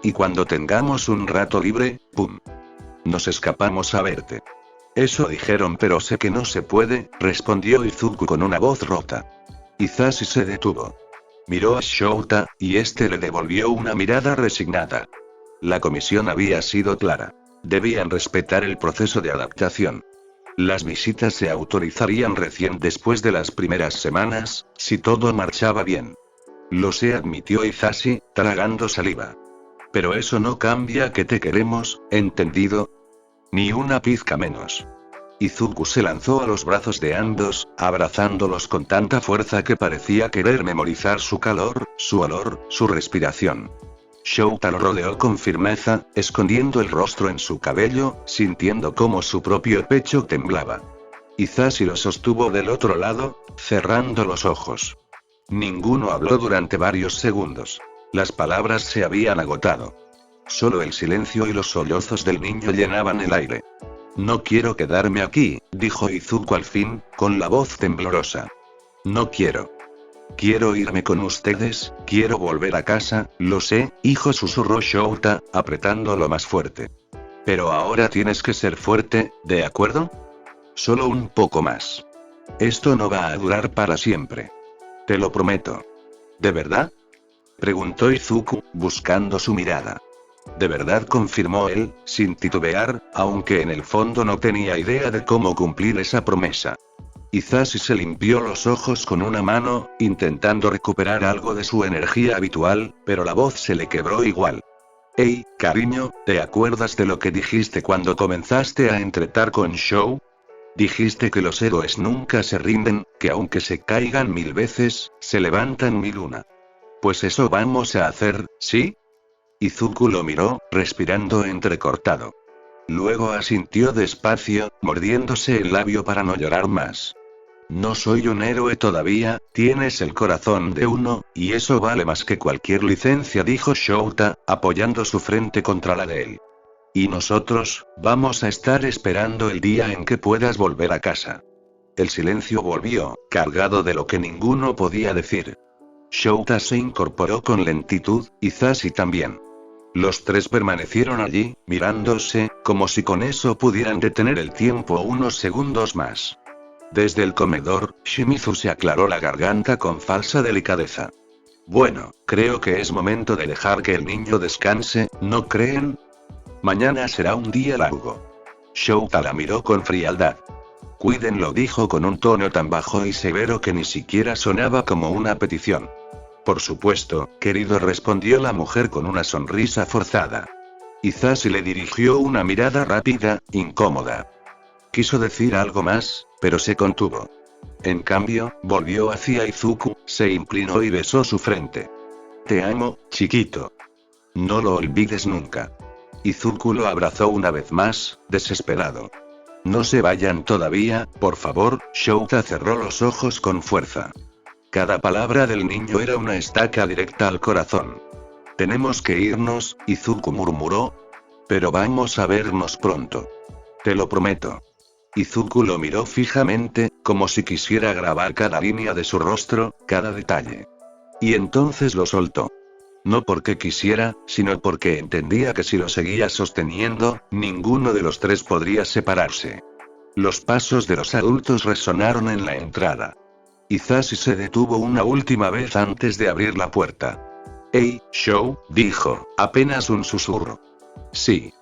Y cuando tengamos un rato libre, ¡pum! Nos escapamos a verte. Eso dijeron, pero sé que no se puede, respondió Izuku con una voz rota. Hisashi se detuvo. Miró a Shouta, y este le devolvió una mirada resignada. La comisión había sido clara. Debían respetar el proceso de adaptación. Las visitas se autorizarían recién después de las primeras semanas, si todo marchaba bien. Lo sé, admitió Hisashi, tragando saliva. Pero eso no cambia que te queremos, ¿entendido? Ni una pizca menos. Izuku se lanzó a los brazos de ambos, abrazándolos con tanta fuerza que parecía querer memorizar su calor, su olor, su respiración. Shouta lo rodeó con firmeza, escondiendo el rostro en su cabello, sintiendo cómo su propio pecho temblaba. Hisashi lo sostuvo del otro lado, cerrando los ojos. Ninguno habló durante varios segundos. Las palabras se habían agotado. Solo el silencio y los sollozos del niño llenaban el aire. No quiero quedarme aquí, dijo Izuku al fin, con la voz temblorosa. No quiero. Quiero irme con ustedes, quiero volver a casa, lo sé, hijo, susurró Shouta, apretándolo más fuerte. Pero ahora tienes que ser fuerte, ¿de acuerdo? Solo un poco más. Esto no va a durar para siempre. Te lo prometo. ¿De verdad? Preguntó Izuku, buscando su mirada. De verdad, confirmó él, sin titubear, aunque en el fondo no tenía idea de cómo cumplir esa promesa. Hisashi se limpió los ojos con una mano, intentando recuperar algo de su energía habitual, pero la voz se le quebró igual. Hey, cariño, ¿te acuerdas de lo que dijiste cuando comenzaste a entretar con Shou? Dijiste que los héroes nunca se rinden, que aunque se caigan 1000 veces, se levantan 1001. Pues eso vamos a hacer, ¿sí? Izuku lo miró, respirando entrecortado. Luego asintió despacio, mordiéndose el labio para no llorar más. No soy un héroe todavía, tienes el corazón de uno, y eso vale más que cualquier licencia, dijo Shouta, apoyando su frente contra la de él. Y nosotros, vamos a estar esperando el día en que puedas volver a casa. El silencio volvió, cargado de lo que ninguno podía decir. Shouta se incorporó con lentitud, Hisashi también. Los tres permanecieron allí, mirándose, como si con eso pudieran detener el tiempo unos segundos más. Desde el comedor, Shimizu se aclaró la garganta con falsa delicadeza. Bueno, creo que es momento de dejar que el niño descanse, ¿no creen? Mañana será un día largo. Shouta la miró con frialdad. Cuídenlo, dijo con un tono tan bajo y severo que ni siquiera sonaba como una petición. Por supuesto, querido, respondió la mujer con una sonrisa forzada. Hisashi le dirigió una mirada rápida, incómoda. Quiso decir algo más, pero se contuvo. En cambio, volvió hacia Izuku, se inclinó y besó su frente. Te amo, chiquito. No lo olvides nunca. Izuku lo abrazó una vez más, desesperado. No se vayan todavía, por favor. Shouta cerró los ojos con fuerza. Cada palabra del niño era una estaca directa al corazón. Tenemos que irnos, Izuku murmuró. Pero vamos a vernos pronto. Te lo prometo. Izuku lo miró fijamente, como si quisiera grabar cada línea de su rostro, cada detalle. Y entonces lo soltó. No porque quisiera, sino porque entendía que si lo seguía sosteniendo, ninguno de los tres podría separarse. Los pasos de los adultos resonaron en la entrada. Hisashi se detuvo una última vez antes de abrir la puerta. «Hey, Shou», dijo, apenas un susurro. «Sí.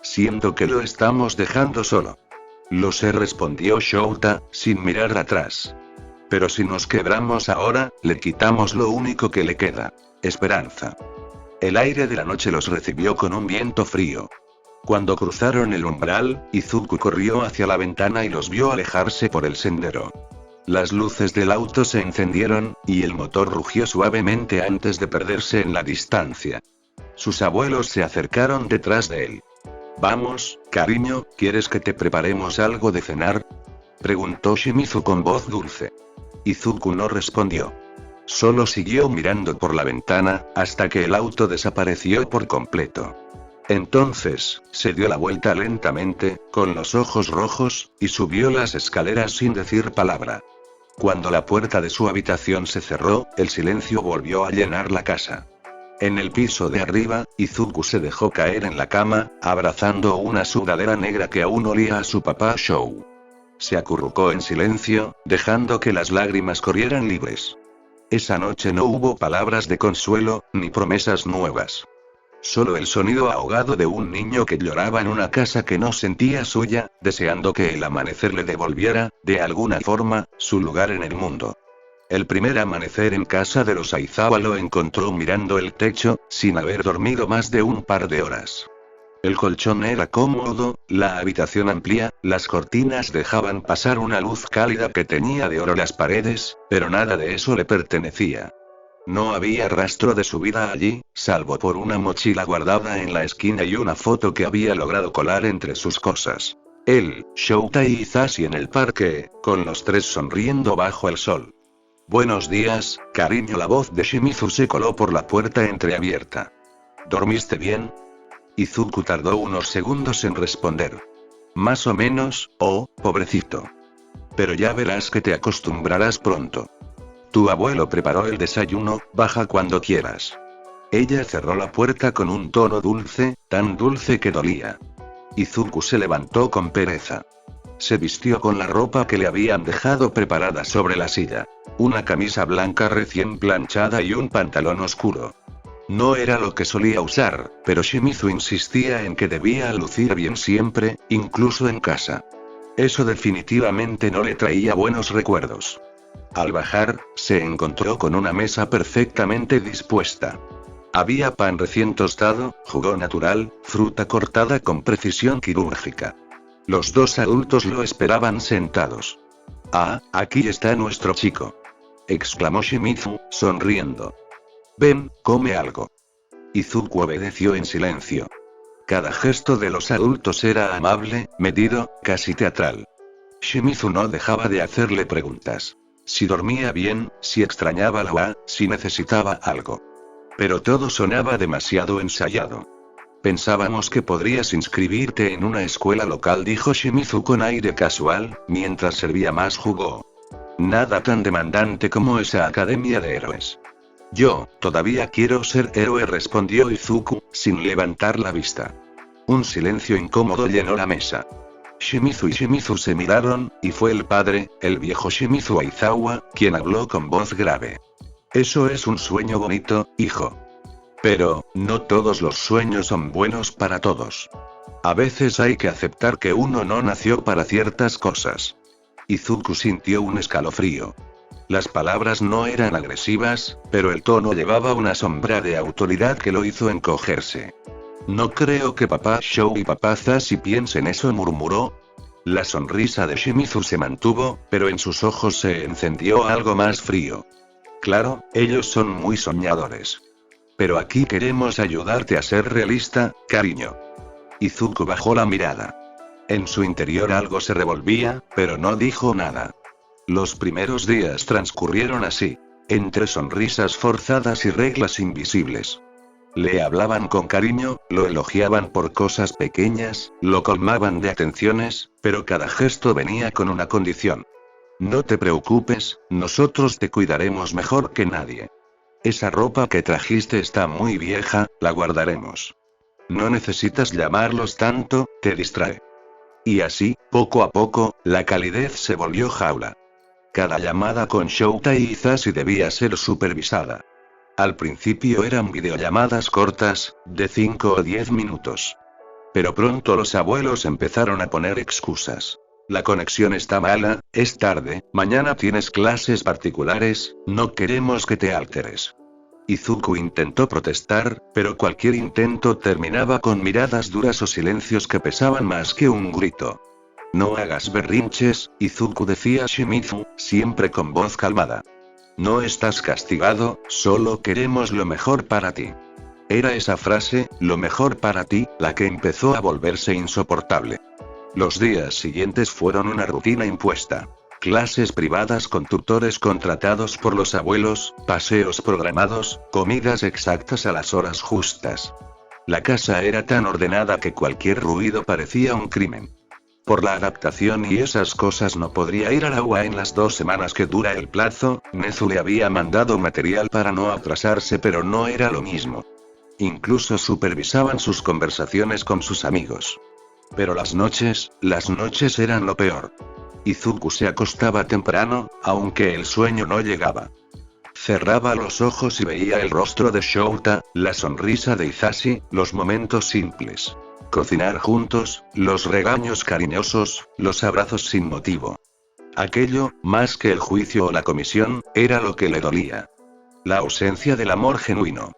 Siento que lo estamos dejando solo». «Lo sé», respondió Shouta, sin mirar atrás. «Pero si nos quebramos ahora, le quitamos lo único que le queda. Esperanza». El aire de la noche los recibió con un viento frío. Cuando cruzaron el umbral, Izuku corrió hacia la ventana y los vio alejarse por el sendero. Las luces del auto se encendieron, y el motor rugió suavemente antes de perderse en la distancia. Sus abuelos se acercaron detrás de él. «Vamos, cariño, ¿quieres que te preparemos algo de cenar?», preguntó Shimizu con voz dulce. Izuku no respondió. Solo siguió mirando por la ventana, hasta que el auto desapareció por completo. Entonces, se dio la vuelta lentamente, con los ojos rojos, y subió las escaleras sin decir palabra. Cuando la puerta de su habitación se cerró, el silencio volvió a llenar la casa. En el piso de arriba, Izuku se dejó caer en la cama, abrazando una sudadera negra que aún olía a su papá Shou. Se acurrucó en silencio, dejando que las lágrimas corrieran libres. Esa noche no hubo palabras de consuelo, ni promesas nuevas. Solo el sonido ahogado de un niño que lloraba en una casa que no sentía suya, deseando que el amanecer le devolviera, de alguna forma, su lugar en el mundo. El primer amanecer en casa de los Aizawa lo encontró mirando el techo, sin haber dormido más de un par de horas. El colchón era cómodo, la habitación amplia, las cortinas dejaban pasar una luz cálida que teñía de oro las paredes, pero nada de eso le pertenecía. No había rastro de su vida allí, salvo por una mochila guardada en la esquina y una foto que había logrado colar entre sus cosas. Él, Shouta y Hisashi en el parque, con los tres sonriendo bajo el sol. «Buenos días, cariño». La voz de Shimizu se coló por la puerta entreabierta. «¿Dormiste bien?». Izuku tardó unos segundos en responder. «Más o menos, oh, pobrecito. Pero ya verás que te acostumbrarás pronto. Tu abuelo preparó el desayuno, baja cuando quieras». Ella cerró la puerta con un tono dulce, tan dulce que dolía. Izuku se levantó con pereza. Se vistió con la ropa que le habían dejado preparada sobre la silla. Una camisa blanca recién planchada y un pantalón oscuro. No era lo que solía usar, pero Shimizu insistía en que debía lucir bien siempre, incluso en casa. Eso definitivamente no le traía buenos recuerdos. Al bajar, se encontró con una mesa perfectamente dispuesta. Había pan recién tostado, jugo natural, fruta cortada con precisión quirúrgica. Los dos adultos lo esperaban sentados. «Ah, aquí está nuestro chico», exclamó Shimizu, sonriendo. «Ven, come algo». Izuku obedeció en silencio. Cada gesto de los adultos era amable, medido, casi teatral. Shimizu no dejaba de hacerle preguntas. Si dormía bien, si extrañaba la UA, si necesitaba algo. Pero todo sonaba demasiado ensayado. «Pensábamos que podrías inscribirte en una escuela local», dijo Shimizu con aire casual, mientras servía más jugo. «Nada tan demandante como esa academia de héroes». Yo, todavía quiero ser héroe, respondió Izuku, sin levantar la vista. Un silencio incómodo llenó la mesa. Shimizu y Shimizu se miraron, y fue el padre, el viejo Shimizu Aizawa, quien habló con voz grave. Eso es un sueño bonito, hijo. Pero, no todos los sueños son buenos para todos. A veces hay que aceptar que uno no nació para ciertas cosas. Izuku sintió un escalofrío. Las palabras no eran agresivas, pero el tono llevaba una sombra de autoridad que lo hizo encogerse. No creo que papá Shou y papá Zashi piensen eso, murmuró. La sonrisa de Shimizu se mantuvo, pero en sus ojos se encendió algo más frío. Claro, ellos son muy soñadores. Pero aquí queremos ayudarte a ser realista, cariño. Izuku bajó la mirada. En su interior algo se revolvía, pero no dijo nada. Los primeros días transcurrieron así, entre sonrisas forzadas y reglas invisibles. Le hablaban con cariño, lo elogiaban por cosas pequeñas, lo colmaban de atenciones, pero cada gesto venía con una condición. No te preocupes, nosotros te cuidaremos mejor que nadie. Esa ropa que trajiste está muy vieja, la guardaremos. No necesitas llamarlos tanto, te distrae. Y así, poco a poco, la calidez se volvió jaula. Cada llamada con Shouta y Zashi debía ser supervisada. Al principio eran videollamadas cortas, de 5 o 10 minutos. Pero pronto los abuelos empezaron a poner excusas. La conexión está mala, es tarde, mañana tienes clases particulares, no queremos que te alteres. Izuku intentó protestar, pero cualquier intento terminaba con miradas duras o silencios que pesaban más que un grito. No hagas berrinches, Izuku, decía Shimizu, siempre con voz calmada. No estás castigado, solo queremos lo mejor para ti. Era esa frase, lo mejor para ti, la que empezó a volverse insoportable. Los días siguientes fueron una rutina impuesta. Clases privadas con tutores contratados por los abuelos, paseos programados, comidas exactas a las horas justas. La casa era tan ordenada que cualquier ruido parecía un crimen. Por la adaptación y esas cosas no podría ir al agua en las 2 semanas que dura el plazo. Nezu le había mandado material para no atrasarse, pero no era lo mismo. Incluso supervisaban sus conversaciones con sus amigos. Pero las noches eran lo peor. Izuku se acostaba temprano, aunque el sueño no llegaba. Cerraba los ojos y veía el rostro de Shouta, la sonrisa de Hisashi, los momentos simples. Cocinar juntos, los regaños cariñosos, los abrazos sin motivo. Aquello, más que el juicio o la comisión, era lo que le dolía. La ausencia del amor genuino.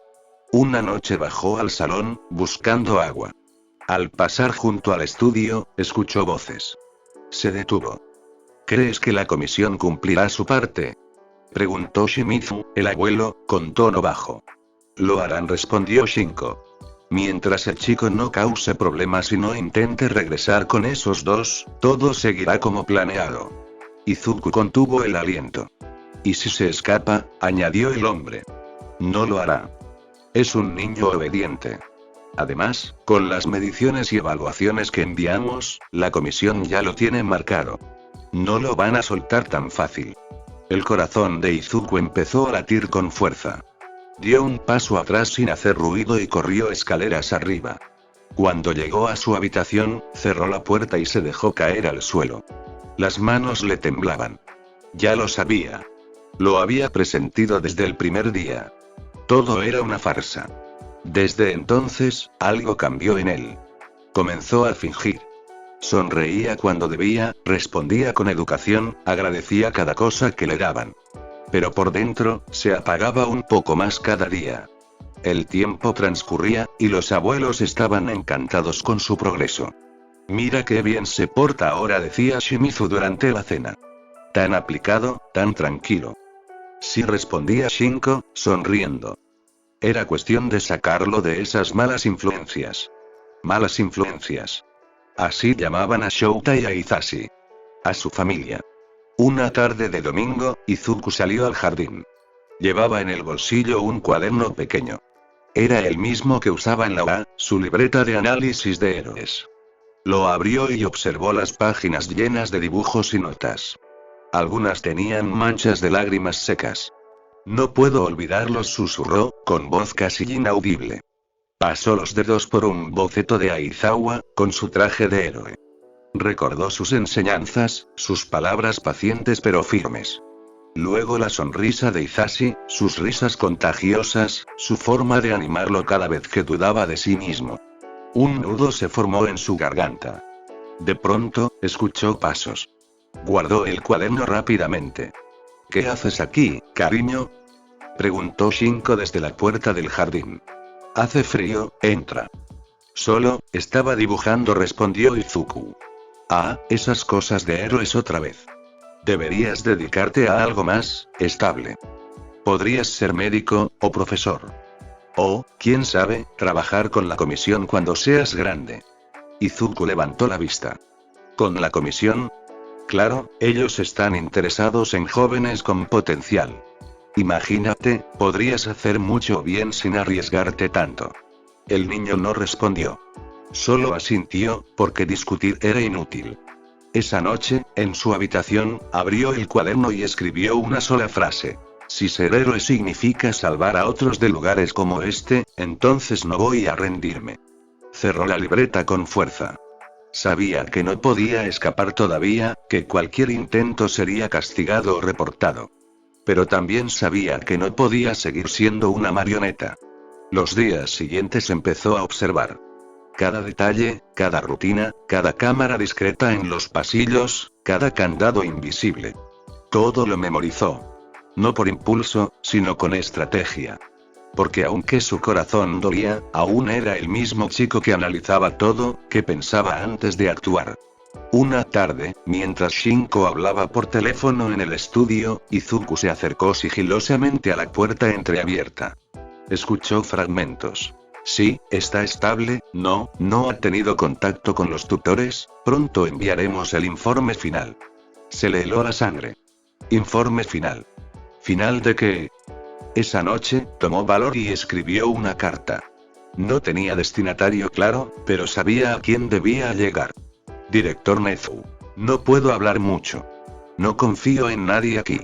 Una noche bajó al salón, buscando agua. Al pasar junto al estudio, escuchó voces. Se detuvo. ¿Crees que la comisión cumplirá su parte?, preguntó Shimizu, el abuelo, con tono bajo. Lo harán, respondió Shinko. Mientras el chico no cause problemas y no intente regresar con esos dos, todo seguirá como planeado. Izuku contuvo el aliento. ¿Y si se escapa?, añadió el hombre. No lo hará. Es un niño obediente. Además, con las mediciones y evaluaciones que enviamos, la comisión ya lo tiene marcado. No lo van a soltar tan fácil. El corazón de Izuku empezó a latir con fuerza. Dio un paso atrás sin hacer ruido y corrió escaleras arriba. Cuando llegó a su habitación, cerró la puerta y se dejó caer al suelo. Las manos le temblaban. Ya lo sabía. Lo había presentido desde el primer día. Todo era una farsa. Desde entonces, algo cambió en él. Comenzó a fingir. Sonreía cuando debía, respondía con educación, agradecía cada cosa que le daban. Pero por dentro, se apagaba un poco más cada día. El tiempo transcurría, y los abuelos estaban encantados con su progreso. Mira qué bien se porta ahora, decía Shimizu durante la cena. Tan aplicado, tan tranquilo. Sí, respondía Shinko, sonriendo. Era cuestión de sacarlo de esas malas influencias. Malas influencias. Así llamaban a Shouta y a Hisashi. A su familia. Una tarde de domingo, Izuku salió al jardín. Llevaba en el bolsillo un cuaderno pequeño. Era el mismo que usaba en la UA, su libreta de análisis de héroes. Lo abrió y observó las páginas llenas de dibujos y notas. Algunas tenían manchas de lágrimas secas. No puedo olvidarlos, susurró, con voz casi inaudible. Pasó los dedos por un boceto de Aizawa, con su traje de héroe. Recordó sus enseñanzas, sus palabras pacientes pero firmes. Luego la sonrisa de Hisashi, sus risas contagiosas, su forma de animarlo cada vez que dudaba de sí mismo. Un nudo se formó en su garganta. De pronto, escuchó pasos. Guardó el cuaderno rápidamente. ¿Qué haces aquí, cariño?, preguntó Shinko desde la puerta del jardín. Hace frío, entra. Solo, estaba dibujando, respondió Izuku. Ah, esas cosas de héroes otra vez. Deberías dedicarte a algo más estable. Podrías ser médico, o profesor. O, quién sabe, trabajar con la comisión cuando seas grande. Izuku levantó la vista. ¿Con la comisión? Claro, ellos están interesados en jóvenes con potencial. Imagínate, podrías hacer mucho bien sin arriesgarte tanto. El niño no respondió. Solo asintió, porque discutir era inútil. Esa noche, en su habitación, abrió el cuaderno y escribió una sola frase. Si ser héroe significa salvar a otros de lugares como este, entonces no voy a rendirme. Cerró la libreta con fuerza. Sabía que no podía escapar todavía, que cualquier intento sería castigado o reportado. Pero también sabía que no podía seguir siendo una marioneta. Los días siguientes empezó a observar. Cada detalle, cada rutina, cada cámara discreta en los pasillos, cada candado invisible. Todo lo memorizó. No por impulso, sino con estrategia. Porque aunque su corazón dolía, aún era el mismo chico que analizaba todo, que pensaba antes de actuar. Una tarde, mientras Shinko hablaba por teléfono en el estudio, Izuku se acercó sigilosamente a la puerta entreabierta. Escuchó fragmentos. Sí, está estable, no ha tenido contacto con los tutores, pronto enviaremos el informe final. Se le heló la sangre. Informe final. ¿Final de qué? Esa noche, tomó valor y escribió una carta. No tenía destinatario claro, pero sabía a quién debía llegar. Director Nezu. No puedo hablar mucho. No confío en nadie aquí.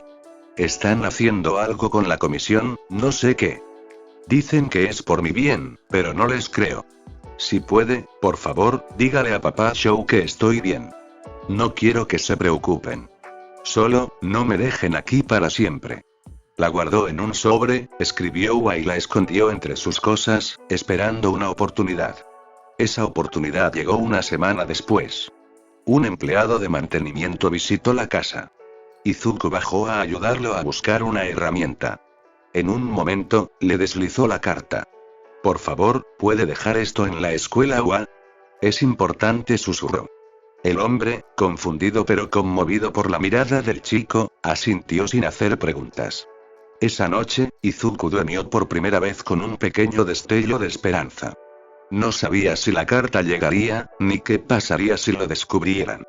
Están haciendo algo con la comisión, no sé qué. Dicen que es por mi bien, pero no les creo. Si puede, por favor, dígale a papá Shou que estoy bien. No quiero que se preocupen. Solo, no me dejen aquí para siempre. La guardó en un sobre, escribió y la escondió entre sus cosas, esperando una oportunidad. Esa oportunidad llegó una semana después. Un empleado de mantenimiento visitó la casa. Izuku bajó a ayudarlo a buscar una herramienta. En un momento, le deslizó la carta. Por favor, ¿puede dejar esto en la escuela UA? Es importante, susurró. El hombre, confundido pero conmovido por la mirada del chico, asintió sin hacer preguntas. Esa noche, Izuku durmió por primera vez con un pequeño destello de esperanza. No sabía si la carta llegaría, ni qué pasaría si lo descubrieran.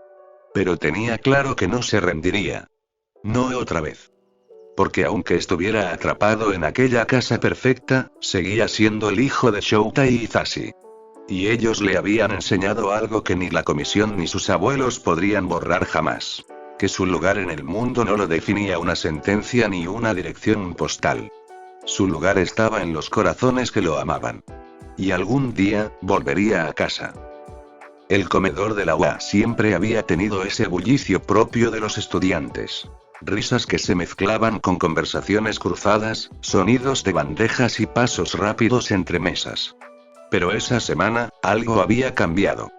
Pero tenía claro que no se rendiría. No otra vez. Porque aunque estuviera atrapado en aquella casa perfecta, seguía siendo el hijo de Shouta y Hisashi. Y ellos le habían enseñado algo que ni la comisión ni sus abuelos podrían borrar jamás. Que su lugar en el mundo no lo definía una sentencia ni una dirección postal. Su lugar estaba en los corazones que lo amaban. Y algún día, volvería a casa. El comedor de la UA siempre había tenido ese bullicio propio de los estudiantes. Risas que se mezclaban con conversaciones cruzadas, sonidos de bandejas y pasos rápidos entre mesas. Pero esa semana, algo había cambiado.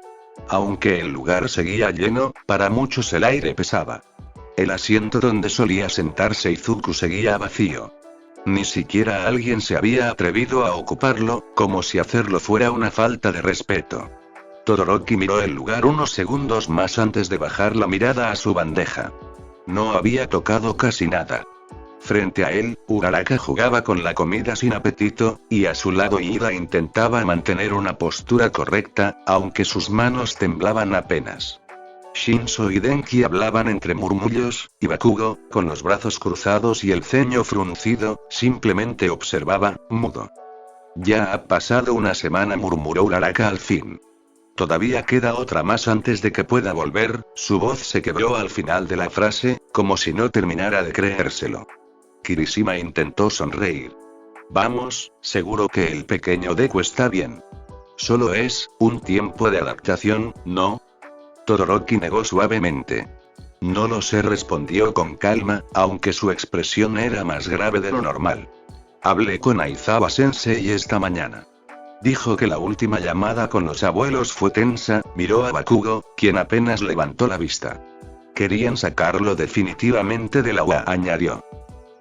Aunque el lugar seguía lleno, para muchos el aire pesaba. El asiento donde solía sentarse Izuku seguía vacío. Ni siquiera alguien se había atrevido a ocuparlo, como si hacerlo fuera una falta de respeto. Todoroki miró el lugar unos segundos más antes de bajar la mirada a su bandeja. No había tocado casi nada. Frente a él, Uraraka jugaba con la comida sin apetito, y a su lado Ida intentaba mantener una postura correcta, aunque sus manos temblaban apenas. Shinso y Denki hablaban entre murmullos, y Bakugo, con los brazos cruzados y el ceño fruncido, simplemente observaba, mudo. Ya ha pasado una semana, murmuró Uraraka al fin. Todavía queda otra más antes de que pueda volver, su voz se quebró al final de la frase, como si no terminara de creérselo. Kirishima intentó sonreír. Vamos, seguro que el pequeño Deku está bien. Solo es un tiempo de adaptación, ¿no? Todoroki negó suavemente. No lo sé, respondió con calma, aunque su expresión era más grave de lo normal. Hablé con Aizawa Sensei esta mañana. Dijo que la última llamada con los abuelos fue tensa, miró a Bakugo, quien apenas levantó la vista. Querían sacarlo definitivamente del agua, añadió.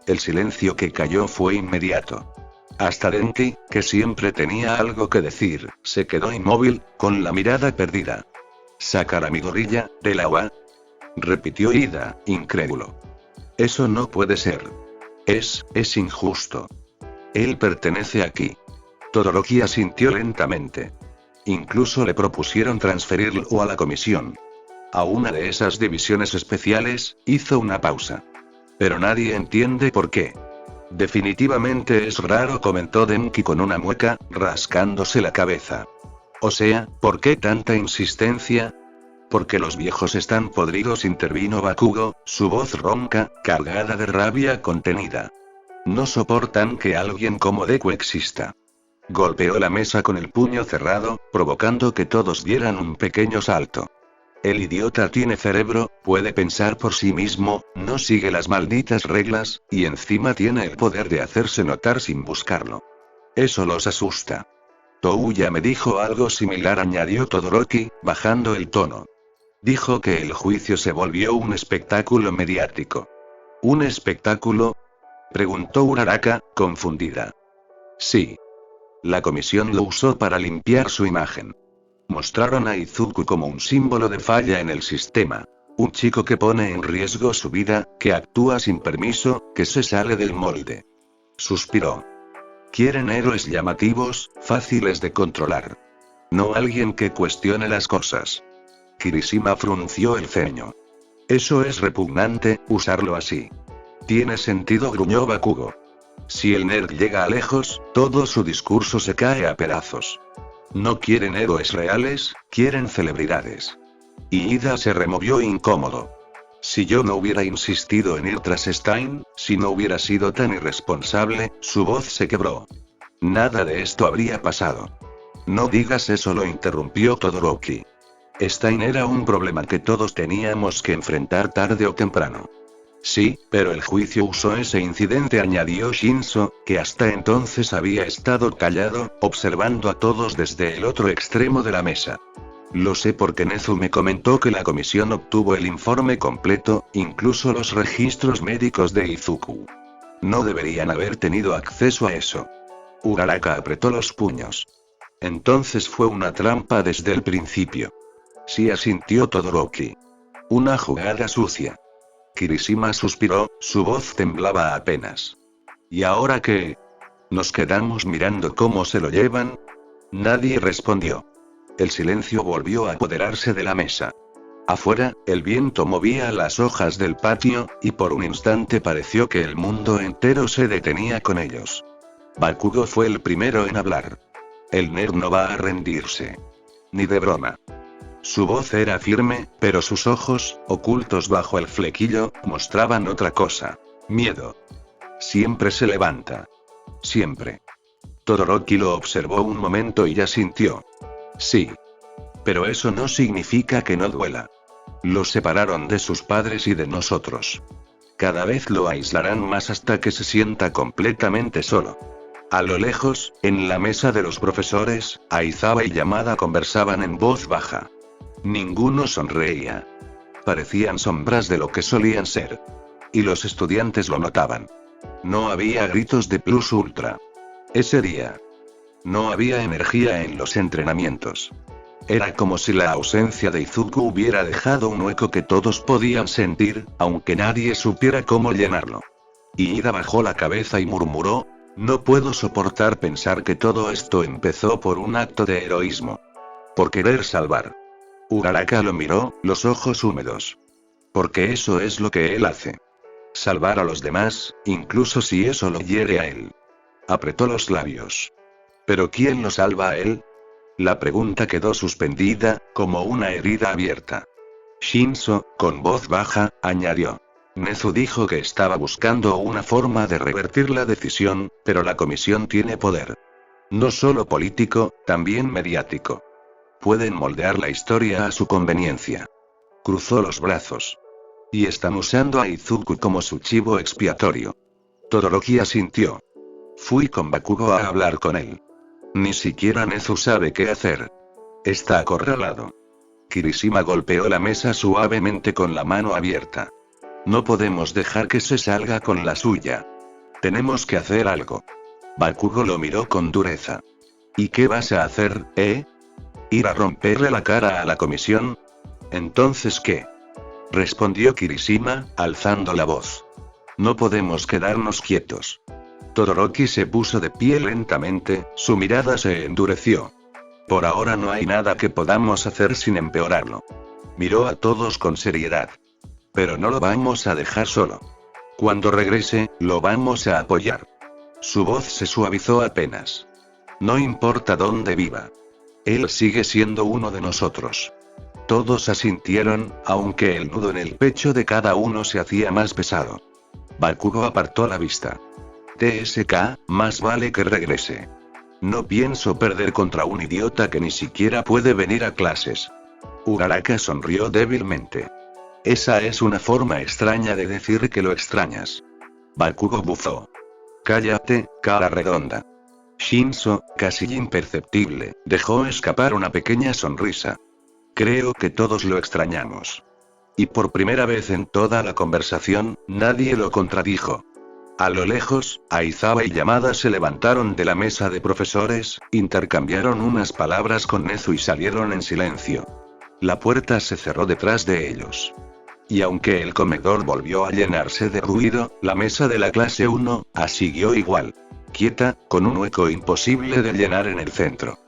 El silencio que cayó fue inmediato. Hasta Denki, que siempre tenía algo que decir, se quedó inmóvil, con la mirada perdida. ¿Sacar a mi gorilla del agua?, repitió Ida, incrédulo. Eso no puede ser. Es injusto. Él pertenece aquí. Todoroki asintió lentamente. Incluso le propusieron transferirlo a la comisión. A una de esas divisiones especiales, hizo una pausa. Pero nadie entiende por qué. Definitivamente es raro, comentó Denki con una mueca, rascándose la cabeza. O sea, ¿por qué tanta insistencia? Porque los viejos están podridos, intervino Bakugo, su voz ronca, cargada de rabia contenida. No soportan que alguien como Deku exista. Golpeó la mesa con el puño cerrado, provocando que todos dieran un pequeño salto. El idiota tiene cerebro, puede pensar por sí mismo, no sigue las malditas reglas, y encima tiene el poder de hacerse notar sin buscarlo. Eso los asusta. Touya me dijo algo similar, añadió Todoroki, bajando el tono. Dijo que el juicio se volvió un espectáculo mediático. ¿Un espectáculo?, preguntó Uraraka, confundida. Sí. La comisión lo usó para limpiar su imagen. Mostraron a Izuku como un símbolo de falla en el sistema. Un chico que pone en riesgo su vida, que actúa sin permiso, que se sale del molde. Suspiró. Quieren héroes llamativos, fáciles de controlar. No alguien que cuestione las cosas. Kirishima frunció el ceño. Eso es repugnante, usarlo así. Tiene sentido, gruñó Bakugo. Si el nerd llega a lejos, todo su discurso se cae a pedazos. No quieren héroes reales, quieren celebridades. Y Ida se removió incómodo. Si yo no hubiera insistido en ir tras Stein, si no hubiera sido tan irresponsable, su voz se quebró. Nada de esto habría pasado. No digas eso, lo interrumpió Todoroki. Stein era un problema que todos teníamos que enfrentar tarde o temprano. Sí, pero el juicio usó ese incidente, añadió Shinzo, que hasta entonces había estado callado, observando a todos desde el otro extremo de la mesa. Lo sé porque Nezu me comentó que la comisión obtuvo el informe completo, incluso los registros médicos de Izuku. No deberían haber tenido acceso a eso. Uraraka apretó los puños. Entonces fue una trampa desde el principio. Sí, asintió Todoroki. Una jugada sucia. Kirishima suspiró, su voz temblaba apenas. ¿Y ahora qué? ¿Nos quedamos mirando cómo se lo llevan? Nadie respondió. El silencio volvió a apoderarse de la mesa. Afuera, el viento movía las hojas del patio, y por un instante pareció que el mundo entero se detenía con ellos. Bakugo fue el primero en hablar. El nerd no va a rendirse. Ni de broma. Su voz era firme, pero sus ojos, ocultos bajo el flequillo, mostraban otra cosa. Miedo. Siempre se levanta. Siempre. Todoroki lo observó un momento y ya sintió. Sí. Pero eso no significa que no duela. Lo separaron de sus padres y de nosotros. Cada vez lo aislarán más hasta que se sienta completamente solo. A lo lejos, en la mesa de los profesores, Aizawa y Yamada conversaban en voz baja. Ninguno sonreía. Parecían sombras de lo que solían ser. Y los estudiantes lo notaban. No había gritos de plus ultra. Ese día. No había energía en los entrenamientos. Era como si la ausencia de Izuku hubiera dejado un hueco que todos podían sentir, aunque nadie supiera cómo llenarlo. Y Ida bajó la cabeza y murmuró, no puedo soportar pensar que todo esto empezó por un acto de heroísmo. Por querer salvar. Uraraka lo miró, los ojos húmedos. Porque eso es lo que él hace. Salvar a los demás, incluso si eso lo hiere a él. Apretó los labios. ¿Pero quién lo salva a él? La pregunta quedó suspendida, como una herida abierta. Shinzo, con voz baja, añadió. Nezu dijo que estaba buscando una forma de revertir la decisión, pero la comisión tiene poder. No solo político, también mediático. Pueden moldear la historia a su conveniencia. Cruzó los brazos. Y están usando a Izuku como su chivo expiatorio. Todoroki asintió. Fui con Bakugo a hablar con él. Ni siquiera Nezu sabe qué hacer. Está acorralado. Kirishima golpeó la mesa suavemente con la mano abierta. No podemos dejar que se salga con la suya. Tenemos que hacer algo. Bakugo lo miró con dureza. ¿Y qué vas a hacer, ¿Ir a romperle la cara a la comisión? ¿Entonces qué? Respondió Kirishima, alzando la voz. No podemos quedarnos quietos. Todoroki se puso de pie lentamente, su mirada se endureció. Por ahora no hay nada que podamos hacer sin empeorarlo. Miró a todos con seriedad. Pero no lo vamos a dejar solo. Cuando regrese, lo vamos a apoyar. Su voz se suavizó apenas. No importa dónde viva. Él sigue siendo uno de nosotros. Todos asintieron, aunque el nudo en el pecho de cada uno se hacía más pesado. Bakugo apartó la vista. TSK, más vale que regrese. No pienso perder contra un idiota que ni siquiera puede venir a clases. Uraraka sonrió débilmente. Esa es una forma extraña de decir que lo extrañas. Bakugo bufó. Cállate, cara redonda. Shinzo, casi imperceptible, dejó escapar una pequeña sonrisa. Creo que todos lo extrañamos. Y por primera vez en toda la conversación, nadie lo contradijo. A lo lejos, Aizawa y Yamada se levantaron de la mesa de profesores, intercambiaron unas palabras con Nezu y salieron en silencio. La puerta se cerró detrás de ellos. Y aunque el comedor volvió a llenarse de ruido, la mesa de la clase 1A siguió igual. Quieta, con un hueco imposible de llenar en el centro.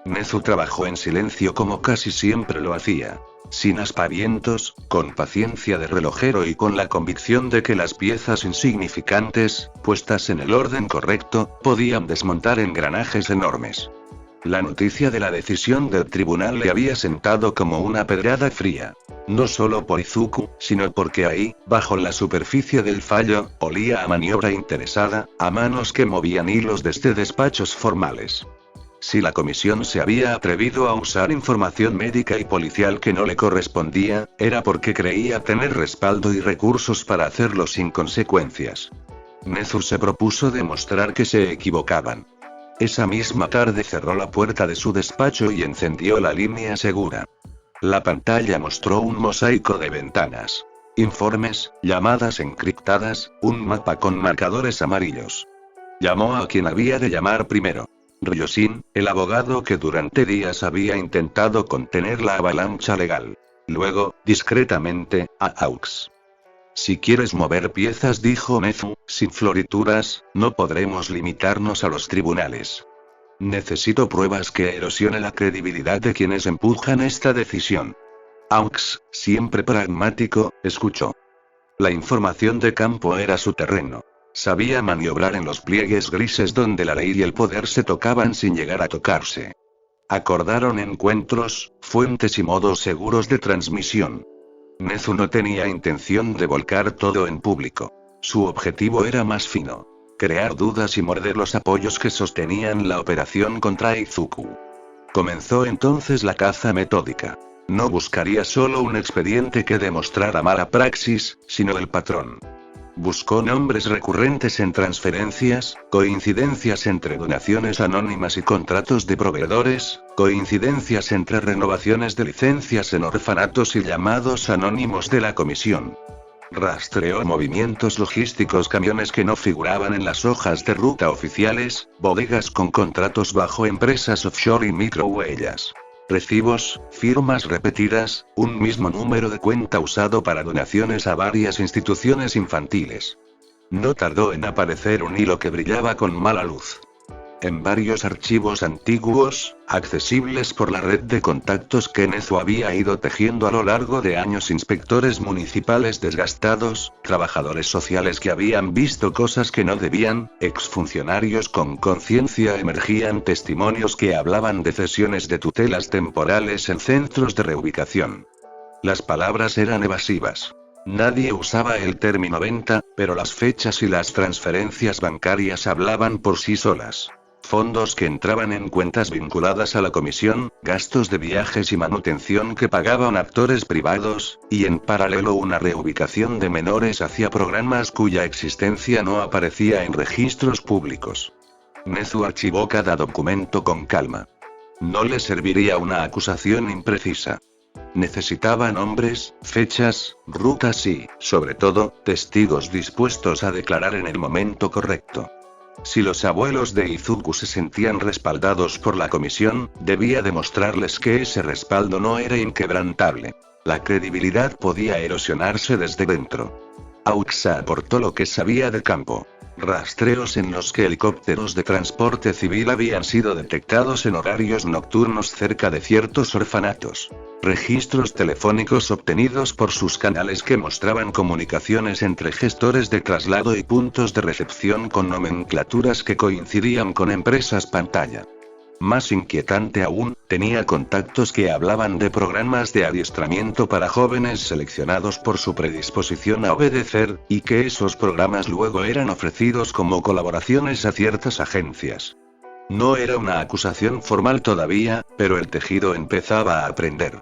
Nezu trabajó en silencio como casi siempre lo hacía. Sin aspavientos, con paciencia de relojero y con la convicción de que las piezas insignificantes, puestas en el orden correcto, podían desmontar engranajes enormes. La noticia de la decisión del tribunal le había sentado como una pedrada fría. No solo por Izuku, sino porque ahí, bajo la superficie del fallo, olía a maniobra interesada, a manos que movían hilos desde despachos formales. Si la comisión se había atrevido a usar información médica y policial que no le correspondía, era porque creía tener respaldo y recursos para hacerlo sin consecuencias. Nezu se propuso demostrar que se equivocaban. Esa misma tarde cerró la puerta de su despacho y encendió la línea segura. La pantalla mostró un mosaico de ventanas. Informes, llamadas encriptadas, un mapa con marcadores amarillos. Llamó a quien había de llamar primero. Ryoshin, el abogado que durante días había intentado contener la avalancha legal. Luego, discretamente, a Aux. Si quieres mover piezas, dijo Nezu, sin florituras, no podremos limitarnos a los tribunales. Necesito pruebas que erosionen la credibilidad de quienes empujan esta decisión. Aux, siempre pragmático, escuchó. La información de campo era su terreno. Sabía maniobrar en los pliegues grises donde la ley y el poder se tocaban sin llegar a tocarse. Acordaron encuentros, fuentes y modos seguros de transmisión. Nezu no tenía intención de volcar todo en público. Su objetivo era más fino. Crear dudas y morder los apoyos que sostenían la operación contra Izuku. Comenzó entonces la caza metódica. No buscaría solo un expediente que demostrara mala praxis, sino el patrón. Buscó nombres recurrentes en transferencias, coincidencias entre donaciones anónimas y contratos de proveedores, coincidencias entre renovaciones de licencias en orfanatos y llamados anónimos de la comisión. Rastreó movimientos logísticos, camiones que no figuraban en las hojas de ruta oficiales, bodegas con contratos bajo empresas offshore y microhuellas. Recibos, firmas repetidas, un mismo número de cuenta usado para donaciones a varias instituciones infantiles. No tardó en aparecer un hilo que brillaba con mala luz. En varios archivos antiguos, accesibles por la red de contactos que Nezu había ido tejiendo a lo largo de años, inspectores municipales desgastados, trabajadores sociales que habían visto cosas que no debían, exfuncionarios con conciencia, emergían testimonios que hablaban de cesiones de tutelas temporales en centros de reubicación. Las palabras eran evasivas. Nadie usaba el término venta, pero las fechas y las transferencias bancarias hablaban por sí solas. Fondos que entraban en cuentas vinculadas a la comisión, gastos de viajes y manutención que pagaban actores privados, y en paralelo una reubicación de menores hacia programas cuya existencia no aparecía en registros públicos. Nezu archivó cada documento con calma. No le serviría una acusación imprecisa. Necesitaba nombres, fechas, rutas y, sobre todo, testigos dispuestos a declarar en el momento correcto. Si los abuelos de Izuku se sentían respaldados por la comisión, debía demostrarles que ese respaldo no era inquebrantable. La credibilidad podía erosionarse desde dentro. Auxa aportó lo que sabía de campo. Rastreos en los que helicópteros de transporte civil habían sido detectados en horarios nocturnos cerca de ciertos orfanatos. Registros telefónicos obtenidos por sus canales que mostraban comunicaciones entre gestores de traslado y puntos de recepción con nomenclaturas que coincidían con empresas pantalla. Más inquietante aún, tenía contactos que hablaban de programas de adiestramiento para jóvenes seleccionados por su predisposición a obedecer, y que esos programas luego eran ofrecidos como colaboraciones a ciertas agencias. No era una acusación formal todavía, pero el tejido empezaba a aprender.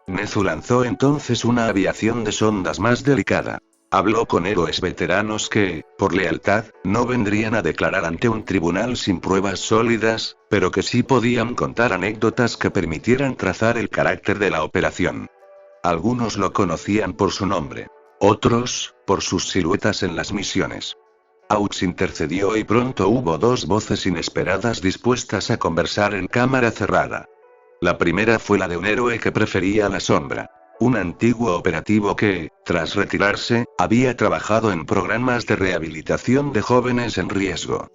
Nezu lanzó entonces una aviación de sondas más delicada. Habló con héroes veteranos que, por lealtad, no vendrían a declarar ante un tribunal sin pruebas sólidas, pero que sí podían contar anécdotas que permitieran trazar el carácter de la operación. Algunos lo conocían por su nombre. Otros, por sus siluetas en las misiones. Aux intercedió y pronto hubo dos voces inesperadas dispuestas a conversar en cámara cerrada. La primera fue la de un héroe que prefería la sombra. Un antiguo operativo que, tras retirarse, había trabajado en programas de rehabilitación de jóvenes en riesgo.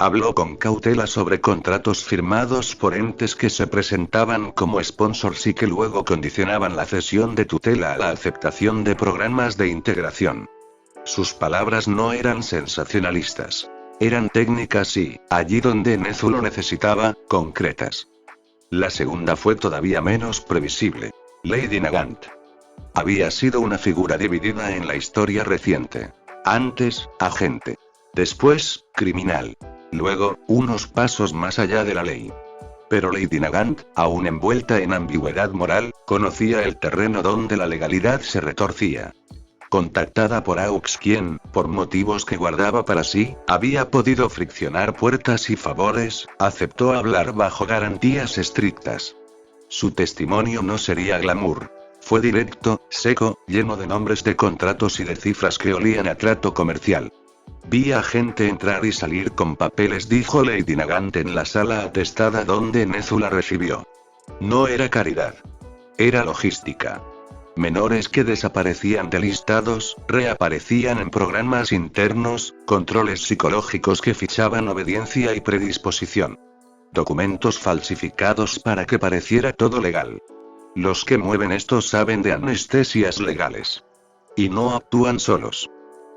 Habló con cautela sobre contratos firmados por entes que se presentaban como sponsors y que luego condicionaban la cesión de tutela a la aceptación de programas de integración. Sus palabras no eran sensacionalistas. Eran técnicas y, allí donde Nezu lo necesitaba, concretas. La segunda fue todavía menos previsible. Lady Nagant. Había sido una figura dividida en la historia reciente. Antes, agente. Después, criminal. Luego, unos pasos más allá de la ley. Pero Lady Nagant, aún envuelta en ambigüedad moral, conocía el terreno donde la legalidad se retorcía. Contactada por Aux quien, por motivos que guardaba para sí, había podido friccionar puertas y favores, aceptó hablar bajo garantías estrictas. Su testimonio no sería glamour. Fue directo, seco, lleno de nombres de contratos y de cifras que olían a trato comercial. Vi a gente entrar y salir con papeles, dijo Lady Nagant en la sala atestada donde Nezu la recibió. No era caridad. Era logística. Menores que desaparecían de listados, reaparecían en programas internos, controles psicológicos que fichaban obediencia y predisposición. Documentos falsificados para que pareciera todo legal. Los que mueven esto saben de anestesias legales. Y no actúan solos.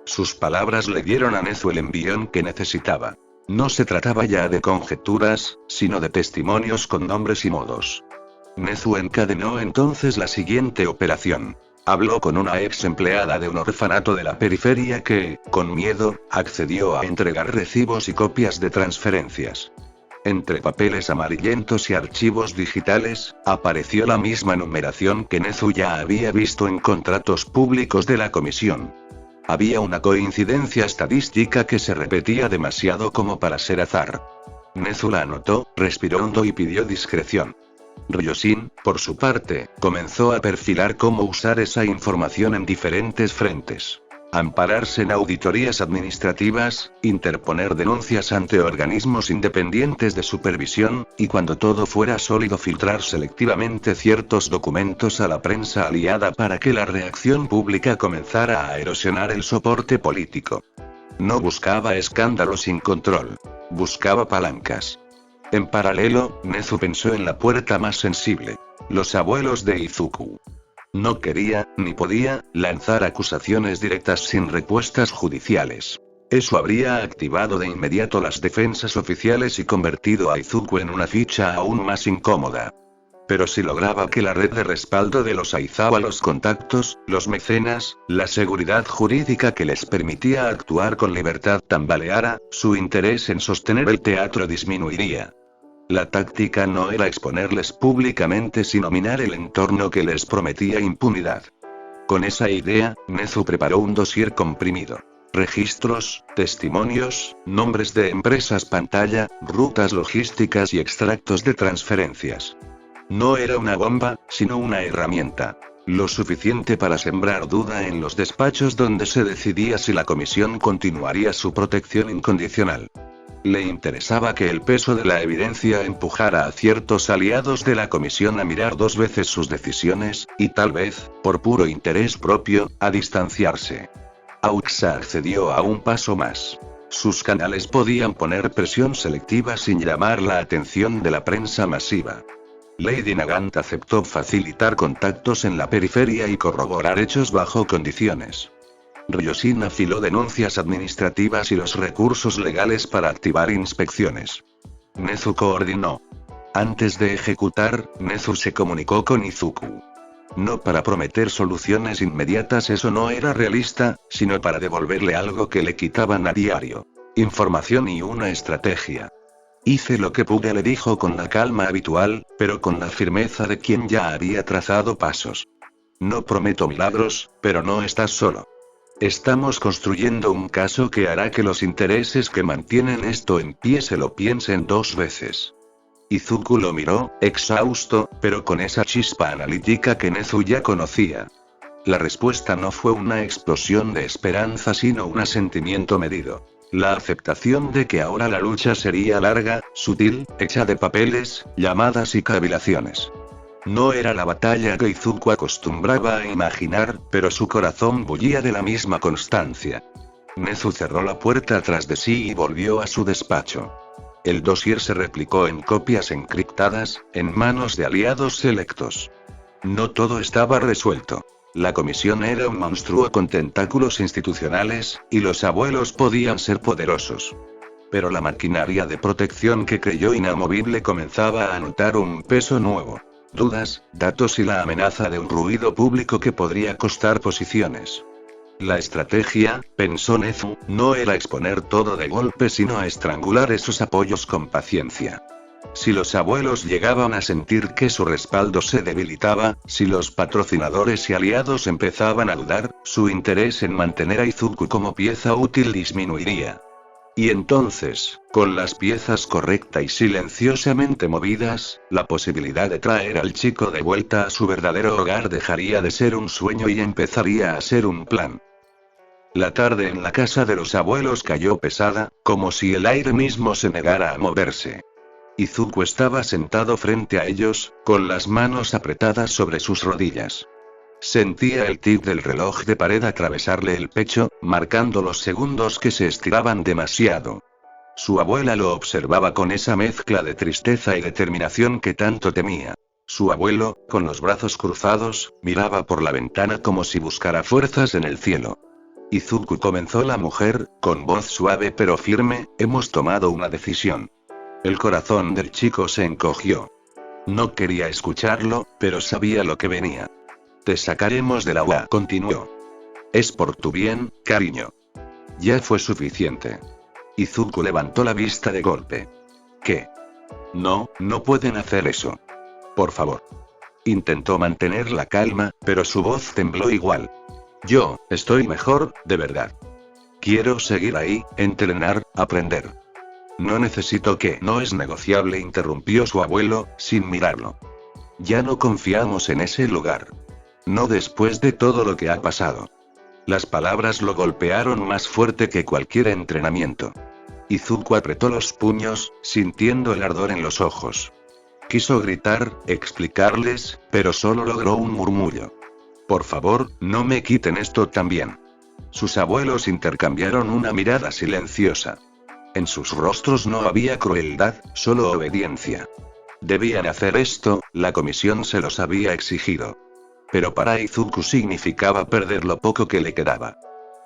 Sus palabras le dieron a Nezu el envión que necesitaba. No se trataba ya de conjeturas, sino de testimonios con nombres y modos. Nezu encadenó entonces la siguiente operación. Habló con una ex empleada de un orfanato de la periferia que, con miedo, accedió a entregar recibos y copias de transferencias. Entre papeles amarillentos y archivos digitales, apareció la misma numeración que Nezu ya había visto en contratos públicos de la comisión. Había una coincidencia estadística que se repetía demasiado como para ser azar. Nezu la anotó, respiró hondo y pidió discreción. Ryoshin, por su parte, comenzó a perfilar cómo usar esa información en diferentes frentes. Ampararse en auditorías administrativas, interponer denuncias ante organismos independientes de supervisión, y cuando todo fuera sólido filtrar selectivamente ciertos documentos a la prensa aliada para que la reacción pública comenzara a erosionar el soporte político. No buscaba escándalos sin control. Buscaba palancas. En paralelo, Nezu pensó en la puerta más sensible. Los abuelos de Izuku. No quería, ni podía, lanzar acusaciones directas sin respuestas judiciales. Eso habría activado de inmediato las defensas oficiales y convertido a Izuku en una ficha aún más incómoda. Pero si lograba que la red de respaldo de los Aizawa, los contactos, los mecenas, la seguridad jurídica que les permitía actuar con libertad tambaleara, su interés en sostener el teatro disminuiría. La táctica no era exponerles públicamente sino minar el entorno que les prometía impunidad. Con esa idea, Nezu preparó un dossier comprimido. Registros, testimonios, nombres de empresas pantalla, rutas logísticas y extractos de transferencias. No era una bomba, sino una herramienta. Lo suficiente para sembrar duda en los despachos donde se decidía si la comisión continuaría su protección incondicional. Le interesaba que el peso de la evidencia empujara a ciertos aliados de la comisión a mirar 2 veces sus decisiones, y tal vez, por puro interés propio, a distanciarse. Auxa accedió a un paso más. Sus canales podían poner presión selectiva sin llamar la atención de la prensa masiva. Lady Nagant aceptó facilitar contactos en la periferia y corroborar hechos bajo condiciones. Ryoshin afiló denuncias administrativas y los recursos legales para activar inspecciones. Nezu coordinó. Antes de ejecutar, Nezu se comunicó con Izuku. No para prometer soluciones inmediatas, eso no era realista, sino para devolverle algo que le quitaban a diario. Información y una estrategia. Hice lo que pude, le dijo con la calma habitual, pero con la firmeza de quien ya había trazado pasos. No prometo milagros, pero no estás solo. Estamos construyendo un caso que hará que los intereses que mantienen esto en pie se lo piensen 2 veces. Izuku lo miró, exhausto, pero con esa chispa analítica que Nezu ya conocía. La respuesta no fue una explosión de esperanza sino un asentimiento medido. La aceptación de que ahora la lucha sería larga, sutil, hecha de papeles, llamadas y cavilaciones. No era la batalla que Izuku acostumbraba a imaginar, pero su corazón bullía de la misma constancia. Nezu cerró la puerta tras de sí y volvió a su despacho. El dossier se replicó en copias encriptadas, en manos de aliados selectos. No todo estaba resuelto. La comisión era un monstruo con tentáculos institucionales, y los abuelos podían ser poderosos. Pero la maquinaria de protección que creyó inamovible comenzaba a notar un peso nuevo. Dudas, datos y la amenaza de un ruido público que podría costar posiciones. La estrategia, pensó Nezu, no era exponer todo de golpe sino a estrangular esos apoyos con paciencia. Si los abuelos llegaban a sentir que su respaldo se debilitaba, si los patrocinadores y aliados empezaban a dudar, su interés en mantener a Izuku como pieza útil disminuiría. Y entonces, con las piezas correcta y silenciosamente movidas, la posibilidad de traer al chico de vuelta a su verdadero hogar dejaría de ser un sueño y empezaría a ser un plan. La tarde en la casa de los abuelos cayó pesada, como si el aire mismo se negara a moverse. Izuku estaba sentado frente a ellos, con las manos apretadas sobre sus rodillas. Sentía el tic del reloj de pared atravesarle el pecho, marcando los segundos que se estiraban demasiado. Su abuela lo observaba con esa mezcla de tristeza y determinación que tanto temía. Su abuelo, con los brazos cruzados, miraba por la ventana como si buscara fuerzas en el cielo. Izuku, comenzó la mujer, con voz suave pero firme, hemos tomado una decisión. El corazón del chico se encogió. No quería escucharlo, pero sabía lo que venía. Te sacaremos del agua, continuó. Es por tu bien, cariño. Ya fue suficiente. Izuku levantó la vista de golpe. ¿Qué? No, no pueden hacer eso. Por favor. Intentó mantener la calma, pero su voz tembló igual. Yo, estoy mejor, de verdad. Quiero seguir ahí, entrenar, aprender. No necesito que. No es negociable, interrumpió su abuelo, sin mirarlo. Ya no confiamos en ese lugar. No después de todo lo que ha pasado. Las palabras lo golpearon más fuerte que cualquier entrenamiento. Izuku apretó los puños, sintiendo el ardor en los ojos. Quiso gritar, explicarles, pero solo logró un murmullo. Por favor, no me quiten esto también. Sus abuelos intercambiaron una mirada silenciosa. En sus rostros no había crueldad, solo obediencia. Debían hacer esto, la comisión se los había exigido. Pero para Izuku significaba perder lo poco que le quedaba.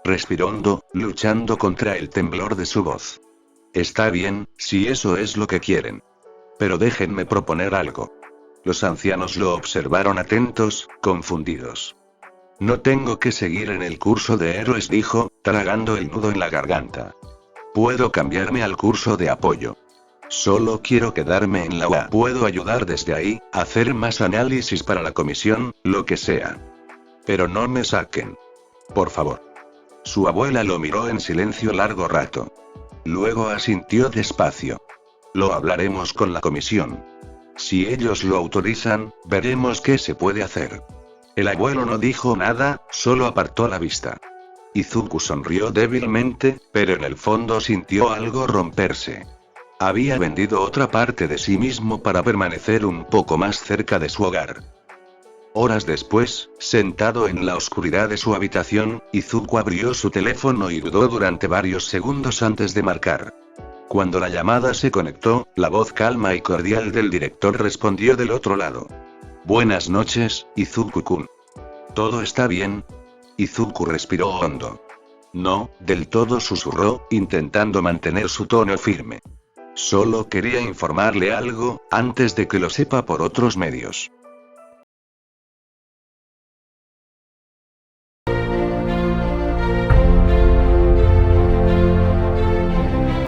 Respiró hondo, luchando contra el temblor de su voz. Está bien, si eso es lo que quieren. Pero déjenme proponer algo. Los ancianos lo observaron atentos, confundidos. No tengo que seguir en el curso de héroes, dijo, tragando el nudo en la garganta. Puedo cambiarme al curso de apoyo. Solo quiero quedarme en la UA. Puedo ayudar desde ahí, hacer más análisis para la comisión, lo que sea. Pero no me saquen. Por favor. Su abuela lo miró en silencio largo rato. Luego asintió despacio. Lo hablaremos con la comisión. Si ellos lo autorizan, veremos qué se puede hacer. El abuelo no dijo nada, solo apartó la vista. Izuku sonrió débilmente, pero en el fondo sintió algo romperse. Había vendido otra parte de sí mismo para permanecer un poco más cerca de su hogar. Horas después, sentado en la oscuridad de su habitación, Izuku abrió su teléfono y dudó durante varios segundos antes de marcar. Cuando la llamada se conectó, la voz calma y cordial del director respondió del otro lado. Buenas noches, Izuku-kun. ¿Todo está bien? Izuku respiró hondo. No, del todo, susurró, intentando mantener su tono firme. Solo quería informarle algo, antes de que lo sepa por otros medios.